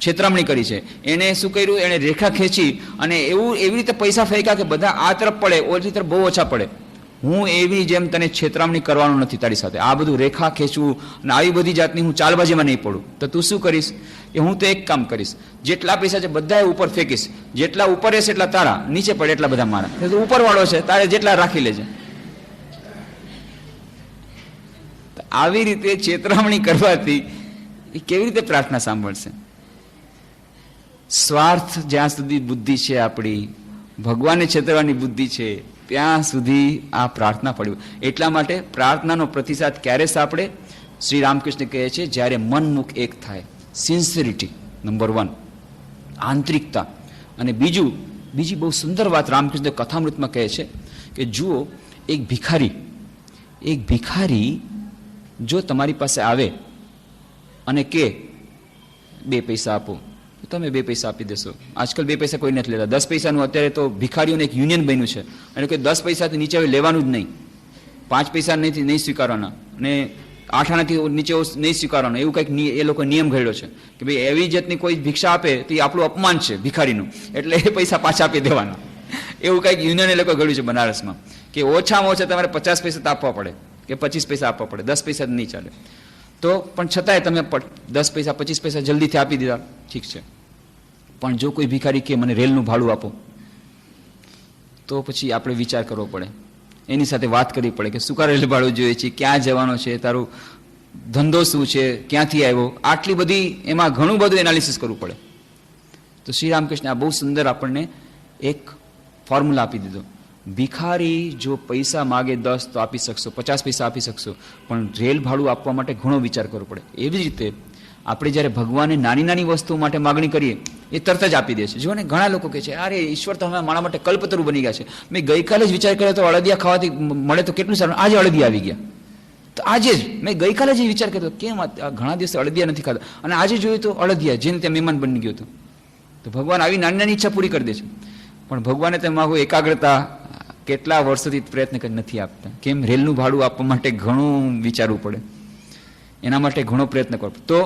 છેતરામણી કરી છે. એને શું કર્યું, એણે રેખા ખેંચી અને એવી રીતે પૈસા ફેંક્યા કે બધા આ તરફ પડે, ઓલી તરફ બહુ ઓછા પડે. હું એવી જેમ તને છેતરામણી કરવાનું નથી તારી સાથે, આ બધું રેખા ખેંચવું અને આવી બધી જાતની હું ચાલબાજીમાં નહીં પડું. તો તું શું કરીશ કે હું તો એક કામ કરીશ, જેટલા પૈસા છે બધા ઉપર ફેંકીશ, જેટલા ઉપર રહેશે એટલા તારા, નીચે પડે એટલા બધા મારા. તું ઉપર વાળો છે, તારે જેટલા રાખી લેજે. આવી રીતે છેતરામણી કરવાથી એ કેવી રીતે પ્રાર્થના સાંભળશે? સ્વાર્થ જ્યાં સુધી બુદ્ધિ છે આપણી, ભગવાનને છેતરવાની બુદ્ધિ છે, ત્યાં સુધી આ પ્રાર્થના પડ્યું. એટલા માટે પ્રાર્થનાનો પ્રતિસાદ ક્યારે સાંપડે? શ્રી રામકૃષ્ણ કહે છે જ્યારે મન મુખ એક થાય. સિન્સિરિટી નંબર 1, આંતરિકતા. અને બીજી બહુ સુંદર વાત રામકૃષ્ણ કથામૃતમાં કહે છે કે જુઓ, એક ભિખારી જો તમારી પાસે આવે અને કે 2 પૈસા આપો, તો તમે 2 પૈસા આપી દેશો. આજકાલ 2 પૈસા કોઈ નથી લેતા. 10 પૈસાનું અત્યારે તો ભિખારીઓને એક યુનિયન બન્યું છે, અને કોઈ 10 પૈસાથી નીચે લેવાનું જ નહીં, 5 પૈસા નહીં સ્વીકારવાના, અને 8 આનાથી નીચે નહીં સ્વીકારવાનો, એવું કંઈક એ લોકો નિયમ ઘડ્યો છે કે ભાઈ એવી જાતની કોઈ ભિક્ષા આપે તો એ આપણું અપમાન છે ભિખારીનું, એટલે એ પૈસા પાછા આપી દેવાના. એવું કંઈક યુનિયન એ લોકો ઘડ્યું છે બનારસમાં કે ઓછામાં ઓછા તમારે 50 પૈસા તો આપવા પડે કે 25 પૈસા આપવા પડે, 10 પૈસા નહીં ચાલે. તો પણ છતાંય તમે 10 પૈસા 25 પૈસા જલ્દીથી આપી દીધા, ઠીક છે. પણ જો કોઈ ભિખારી કે મને રેલનું ભાડું આપો, તો પછી આપણે વિચાર કરવો પડે, એની સાથે વાત કરવી પડે કે શું કા રેલ ભાડું જોઈએ છે, ક્યાં જવાનો છે, તારું ધંધો શું છે, ક્યાંથી આવ્યો, આટલી બધી એમાં ઘણું બધું એનાલિસિસ કરવું પડે. તો શ્રી રામકૃષ્ણ આ બહુ સુંદર આપણને એક ફોર્મ્યુલા આપી દીધો. ભિખારી જો પૈસા માગે 10 તો આપી શકશો, 50 પૈસા આપી શકશો, પણ રેલ ભાડું આપવા માટે ઘણો વિચાર કરવો પડે. એવી જ રીતે આપણે જ્યારે ભગવાનને નાની નાની વસ્તુઓ માટે માગણી કરીએ એ તરત જ આપી દે છે. જો ને ઘણા લોકો કહે છે અરે ઈશ્વર તો હવે મારા માટે કલ્પતરુ બની ગયા છે. મેં ગઈકાલે જ વિચાર કર્યો તો અળદિયા ખાવાથી મળે તો કેટલું સારું, આજે અળદિયા આવી ગયા. તો આજે જ મેં ગઈકાલે જ વિચાર કર્યો કેમ ઘણા દિવસે અળદિયા નથી ખાતા, અને આજે જોયું તો અળદિયા, જેને ત્યાં મહેમાન બની ગયો હતો. તો ભગવાન આવી નાની નાની ઈચ્છા પૂરી કરી દે છે. પણ ભગવાને તેમ માગું એકાગ્રતા કેટલા વર્ષોથી પ્રયત્ન કરી નથી આપતા. કેમ? રેલનું ભાડું આપવા માટે ઘણું વિચારવું પડે, એના માટે ઘણો પ્રયત્ન કરવો. તો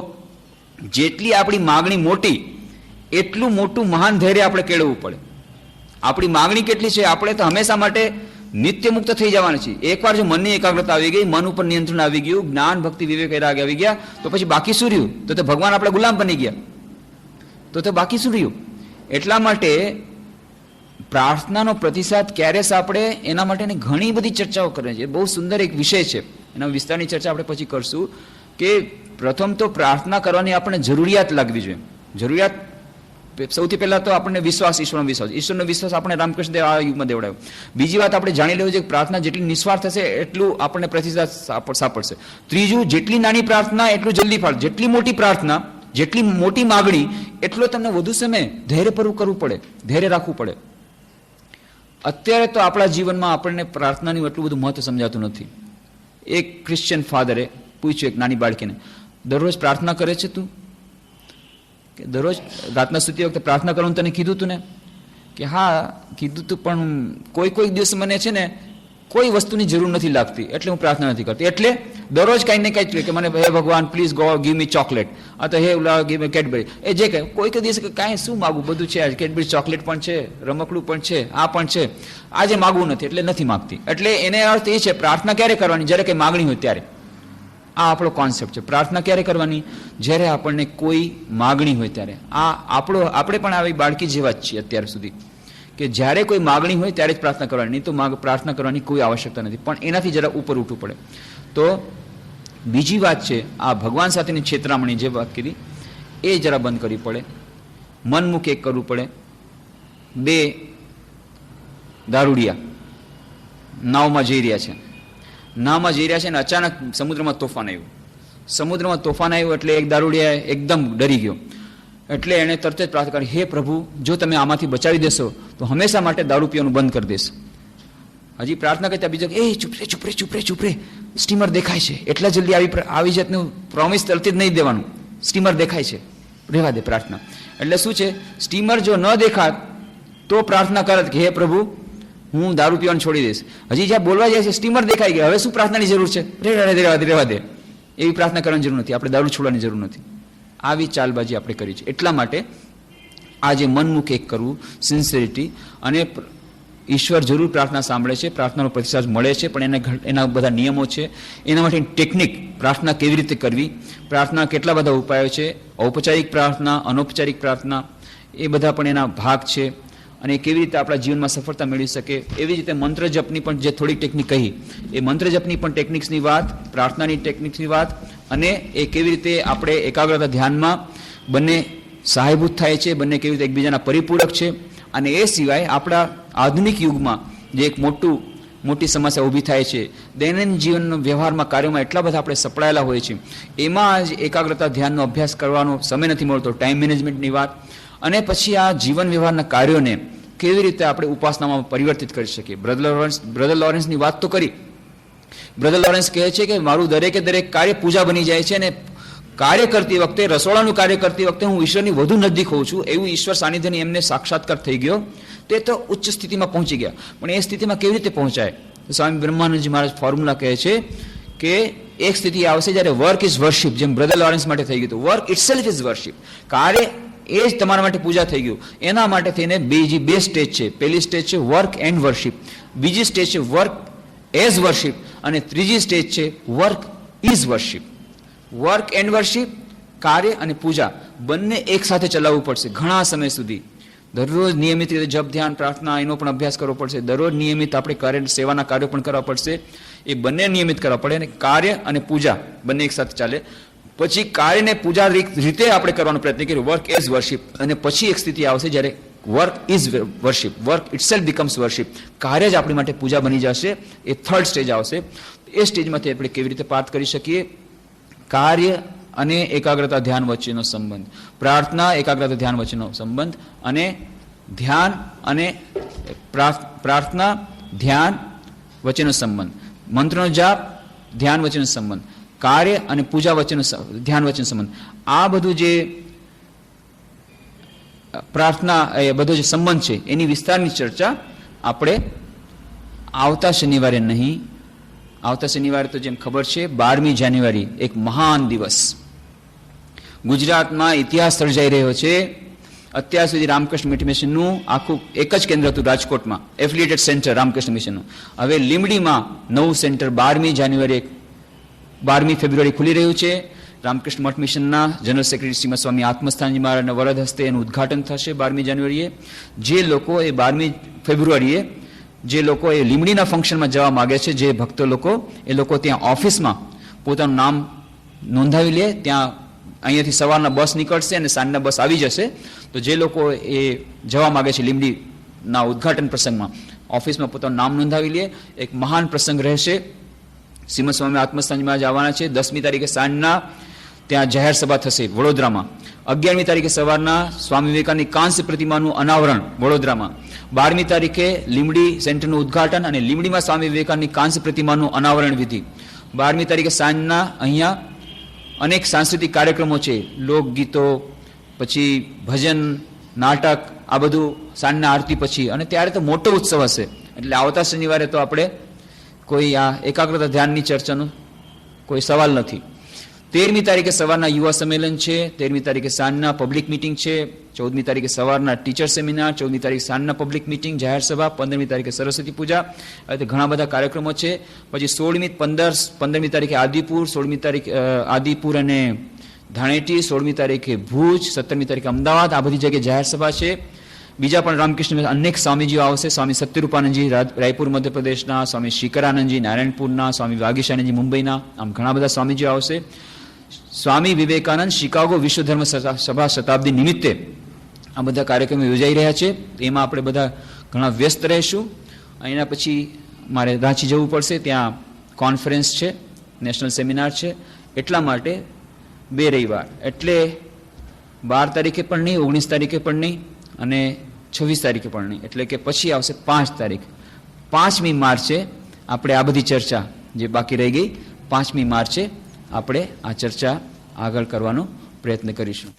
જેટલી આપણી માગણી મોટી એટલું મોટું મહાન ધૈર્ય આપણે કેળવવું પડે. આપણી માગણી કેટલી છે, આપણે તો હંમેશા માટે નિત્ય મુક્ત થઈ જવાના છીએ. એકવાર જો મનની એકાગ્રતા આવી ગઈ, મન ઉપર નિયંત્રણ આવી ગયું, જ્ઞાન ભક્તિ વિવેક વૈરાગ આવી ગયા, તો પછી બાકી શું રહ્યું? તો ભગવાન આપણા ગુલામ બની ગયા, તો બાકી શું રહ્યું? એટલા માટે પ્રાર્થનાનો પ્રતિસાદ ક્યારે સાંપડે એના માટેની ઘણી બધી ચર્ચાઓ કરે છે. બહુ સુંદર એક વિષય છે, એના વિસ્તારની ચર્ચા આપણે પછી કરશું. કે પ્રથમ તો પ્રાર્થના કરવાની આપણને જરૂરિયાત લાગવી જોઈએ. જરૂરિયાત સૌથી પહેલા તો આપણને વિશ્વાસ, ઈશ્વરનો વિશ્વાસ આપણે રામકૃષ્ણ દેવ આ યુગમાં દેવડાવ્યો. બીજી વાત આપણે જાણી લેવું છે કે પ્રાર્થના જેટલી નિસ્વાર્થ હશે એટલું આપણને પ્રતિસાદ સાંપડશે. ત્રીજું, જેટલી નાની પ્રાર્થના એટલું જલ્દી ફળ, જેટલી મોટી પ્રાર્થના, જેટલી મોટી માગણી એટલો તમને વધુ સમય ધૈર્યપૂર્વક કરવું પડે, ધૈર્ય રાખવું પડે. અત્યારે તો આપણા જીવનમાં આપણને પ્રાર્થનાનું એટલું બધું મહત્વ સમજાતું નથી. એક ક્રિશ્ચિયન ફાધરે પૂછ્યું એક નાની બાળકીને, દરરોજ પ્રાર્થના કરે છે તું? કે દરરોજ રાતના સૂતી વખતે પ્રાર્થના કરવાનું તને કીધું તું ને? કે હા કીધું તું, પણ કોઈ દિવસ મને છે ને કોઈ વસ્તુની જરૂર નથી લાગતી એટલે હું પ્રાર્થના નથી કરતી. એટલે દરરોજ કંઈ ને કંઈ કે મને હે ભગવાન please go give me chocolate, આ તો હે ગીવ મી કેડબરી, એ જે કંઈ કોઈ દિવસ કાંઈ શું માગું, બધું છે, કેડબરી ચોકલેટ પણ છે, રમકડું પણ છે, આ પણ છે, આજે માગવું નથી એટલે નથી માગતી. એટલે એને અર્થ એ છે પ્રાર્થના ક્યારે કરવાની? જ્યારે કંઈ માગણી હોય ત્યારે. આ આપણો કોન્સેપ્ટ છે. પ્રાર્થના ક્યારે કરવાની? જ્યારે આપણને કોઈ માગણી હોય ત્યારે. આપણે પણ આવી બાળકી જેવા જ છીએ અત્યાર સુધી, કે જ્યારે કોઈ માગણી હોય ત્યારે જ પ્રાર્થના કરવાની, નહીં તો પ્રાર્થના કરવાની કોઈ આવશ્યકતા નથી. પણ એનાથી જરા ઉપર ઉઠવું પડે. તો બીજી વાત છે આ ભગવાન સાથેની છેતરામણી જે વાત કીધી એ જરા બંધ કરવી પડે. મનમુખ એક કરવું પડે. 2 દારૂડિયા નાવમાં જઈ રહ્યા છે અને અચાનક સમુદ્રમાં તોફાન આવ્યું. એટલે એક દારૂડિયા એકદમ ડરી ગયો. એટલે એણે તરત જ પ્રાર્થના કરી, હે પ્રભુ, જો તમે આમાંથી બચાવી દેશો તો હંમેશા માટે દારૂ પીવાનું બંધ કરી દેશ. હજી પ્રાર્થના કરતા બીજો એ ચૂપ રે, સ્ટીમર દેખાય છે, એટલા જલ્દી આવી જાતનું પ્રોમિસ તરત જ નહીં દેવાનું, સ્ટીમર દેખાય છે, રહેવા દે પ્રાર્થના. એટલે શું છે, સ્ટીમર જો ન દેખાત તો પ્રાર્થના કરત કે હે પ્રભુ હું દારૂ પીવાનું છોડી દઈશ. હજી જ્યાં બોલવા જાય છે સ્ટીમર દેખાઈ ગયા, હવે શું પ્રાર્થનાની જરૂર છે? રહેવા દે. એવી પ્રાર્થના કરવાની જરૂર નથી, આપણે દારૂ છોડવાની જરૂર નથી. આવી ચાલબાજી આપણે કરી છે. એટલા માટે આ જે મનમુખ એક કરવું, સિન્સિયરિટી, અને ઈશ્વર જરૂર પ્રાર્થના સાંભળે છે, પ્રાર્થનાનો પ્રતિસાદ મળે છે, પણ એના બધા નિયમો છે. એના માટેની ટેકનિક, પ્રાર્થના કેવી રીતે કરવી, પ્રાર્થના કેટલા બધા ઉપાયો છે, ઔપચારિક પ્રાર્થના, અનૌપચારિક પ્રાર્થના, એ બધા પણ એના ભાગ છે. અને કેવી રીતે આપણા જીવનમાં સફળતા મેળવી શકે. એવી રીતે મંત્ર જપની પણ જે થોડીક ટેકનિક કહી, એ મંત્ર જપની પણ ટેકનિક્સની વાત, પ્રાર્થનાની ટેકનિક્સની વાત, અને એ કેવી રીતે આપણે એકાગ્રતા ધ્યાનમાં બંને સહાયભૂત થાય છે, બંને કેવી રીતે એકબીજાના પરિપૂરક છે. અને એ સિવાય આપણા આધુનિક યુગમાં જે એક મોટી સમસ્યા ઊભી થાય છે, દૈનંદિન જીવનનો વ્યવહારમાં કાર્યોમાં એટલા બધા આપણે સપડાયેલા હોય છે, એમાં જ એકાગ્રતા ધ્યાનનો અભ્યાસ કરવાનો સમય નથી મળતો, ટાઈમ મેનેજમેન્ટની વાત. અને પછી આ જીવન વ્યવહારના કાર્યોને કેવી રીતે આપણે ઉપાસનામાં પરિવર્તિત કરી શકીએ. બ્રધર લોરેન્સની વાત તો કરી. બ્રધર લોરેન્સ કહે છે કે મારું દરેક કાર્ય પૂજા બની જાય છે, અને કાર્ય કરતી વખતે, રસોડાનું કાર્ય કરતી વખતે હું ઈશ્વરની વધુ નજીક હોઉં છું. એવું ઈશ્વર સાનિધ્યની એમને સાક્ષાત્કાર થઈ ગયો. તે તો ઉચ્ચ સ્થિતિમાં પહોંચી ગયા. પણ એ સ્થિતિમાં કેવી રીતે પહોંચાય? તો સ્વામી બ્રહ્માનંદજી મહારાજ ફોર્મ્યુલા કહે છે કે એક સ્થિતિ આવશે જ્યારે વર્ક ઇઝ વર્શિપ, જેમ બ્રધર લોરેન્સ માટે થઈ ગયું હતું. Work itself is worship. કાર્ય એ જ તમારા માટે પૂજા થઈ ગયું. એના માટે થઈને બે સ્ટેજ છે. પહેલી સ્ટેજ છે વર્ક એન્ડ વર્શિપ, બીજી સ્ટેજ છે વર્ક એઝ વર્શિપ, અને ત્રીજી સ્ટેજ છે work is worship. Work and worship, કાર્ય અને પૂજા બંને એક સાથે ચલાવવું પડશે ઘણા સમય સુધી. દરરોજ નિયમિત રીતે જપ, ધ્યાન, પ્રાર્થના એનો પણ અભ્યાસ કરવો પડશે. દરરોજ નિયમિત આપણે સેવાના કાર્યો પણ કરવા પડશે. એ બંને નિયમિત કરવા પડે. અને કાર્ય અને પૂજા બંને એક સાથે ચાલે. પછી કાર્યને પૂજા રીતે આપણે કરવાનો પ્રયત્ન કરીએ, વર્ક એઝ વર્શિપ. અને પછી એક સ્થિતિ આવશે જ્યારે work is worship, work itself becomes worship. કાર્ય જ આપણી માટે પૂજા બની જશે. એ થર્ડ સ્ટેજ આવશે. એ સ્ટેજમાંથી આપણે કેવી રીતે પાર કરી શકીએ? કાર્ય અને એકાગ્રતા ધ્યાન વચ્ચેનો સંબંધ, પ્રાર્થના એકાગ્રતા ધ્યાન વચ્ચેનો સંબંધ, અને ધ્યાન અને પ્રાર્થના ધ્યાન વચ્ચેનો સંબંધ, મંત્રનો જાપ, ધ્યાન વચ્ચેનો સંબંધ, કાર્ય અને પૂજા વચ્ચેનો ધ્યાન વચ્ચેનો સંબંધ. આ બધું જે પ્રાર્થના, એ બધો જે સંબંધ છે એની વિસ્તારની ચર્ચા આપણે આવતા શનિવારે નહીં. આવતા શનિવારે તો જેમ ખબર છે 12મી જાન્યુઆરી એક મહાન દિવસ, ગુજરાતમાં ઇતિહાસ સર્જાઈ રહ્યો છે. અત્યાર સુધી રામકૃષ્ણ મિશનનું આખું એક જ કેન્દ્ર હતું રાજકોટમાં, એફિલિએટેડ સેન્ટર રામકૃષ્ણ મિશનનું. હવે લીંબડીમાં નવું સેન્ટર 12મી ફેબ્રુઆરી ખુલી રહ્યું છે. રામકૃષ્ણ મઠ મિશનના જનરલ સેક્રેટરી શ્રીમદ સ્વામી આત્મસ્થાનજી મહારાજના વરદ હસ્તે એનું ઉદ્ઘાટન થશે 12મી જાન્યુઆરીએ. જે લોકો એ 12મી ફેબ્રુઆરીએ જે લોકો એ લીંબડીના ફંક્શનમાં જવા માગે છે, જે ભક્તો લોકો, એ લોકો ત્યાં ઓફિસમાં પોતાનું નામ નોંધાવી લે. ત્યાં અહીંયાથી સવારના બસ નીકળશે અને સાંજના બસ આવી જશે. તો જે લોકો એ જવા માગે છે લીંબડીના ઉદ્ઘાટન પ્રસંગમાં, ઓફિસમાં પોતાનું નામ નોંધાવી લે. એક મહાન પ્રસંગ રહેશે. શ્રીમદ સ્વામી આત્મસ્થાનમાં જ આવવાના છે. 10મી તારીખે સાંજના ત્યાં જાહેર સભા થશે વડોદરામાં. 11મી તારીખે સવારના સ્વામી વિવેકાનંદની કાંસ્ય પ્રતિમાનું અનાવરણ વડોદરામાં. 12મી તારીખે લીંબડી સેન્ટરનું ઉદ્ઘાટન અને લીંબડીમાં સ્વામી વિવેકાનંદની કાંસ્ય પ્રતિમાનું અનાવરણ વિધિ. 12મી તારીખે સાંજના અહીંયા અનેક સાંસ્કૃતિક કાર્યક્રમો છે, લોકગીતો, પછી ભજન, નાટક, આ બધું સાંજના આરતી પછી. અને ત્યારે તો મોટો ઉત્સવ હશે, એટલે આવતા શનિવારે તો આપણે કોઈ આ એકાગ્રતા ધ્યાનની ચર્ચાનો કોઈ સવાલ નથી. 13મી તારીખે સવારના યુવા સંમેલન છે, 13મી તારીખે સાંજના પબ્લિક મિટિંગ છે, 14મી તારીખે સવારના ટીચર સેમિનાર, 14મી તારીખે સાંજના પબ્લિક મિટિંગ, જાહેર સભા, 15મી તારીખે સરસ્વતી પૂજા, આવી ઘણા બધા કાર્યક્રમો છે. પછી 15મી તારીખે આદિપુર, 16મી તારીખે આદિપુર અને ધાણેટી, 16મી તારીખે ભુજ, 17મી તારીખે અમદાવાદ, આ બધી જગ્યાએ જાહેર સભા છે. બીજા પણ રામકૃષ્ણ અનેક સ્વામીજીઓ આવશે. સ્વામી સત્યરૂપાનંદજી રાયપુર મધ્યપ્રદેશના, સ્વામી શિકરાનંદજી નારાયણપુરના, સ્વામી વાગીશાનંદજી મુંબઈના, આમ ઘણા બધા સ્વામીજીઓ આવશે. સ્વામી વિવેકાનંદ શિકાગો વિશ્વ ધર્મ સભા શતાબ્દી નિમિત્તે આ બધા કાર્યક્રમો યોજાઈ રહ્યા છે. એમાં આપણે બધા ઘણા વ્યસ્ત રહીશું. એના પછી મારે રાંચી જવું પડશે, ત્યાં કોન્ફરન્સ છે, નેશનલ સેમિનાર છે. એટલા માટે 2 રવિવાર, એટલે 12 તારીખે પણ નહીં, 19 તારીખે પણ નહીં અને 26 તારીખે પણ નહીં, એટલે કે પછી આવશે 5 તારીખ. 5મી માર્ચે આપણે આ બધી ચર્ચા જે બાકી રહી ગઈ, 5મી માર્ચે આપણે આ ચર્ચા આગળ કરવાનો પ્રયત્ન કરીશું.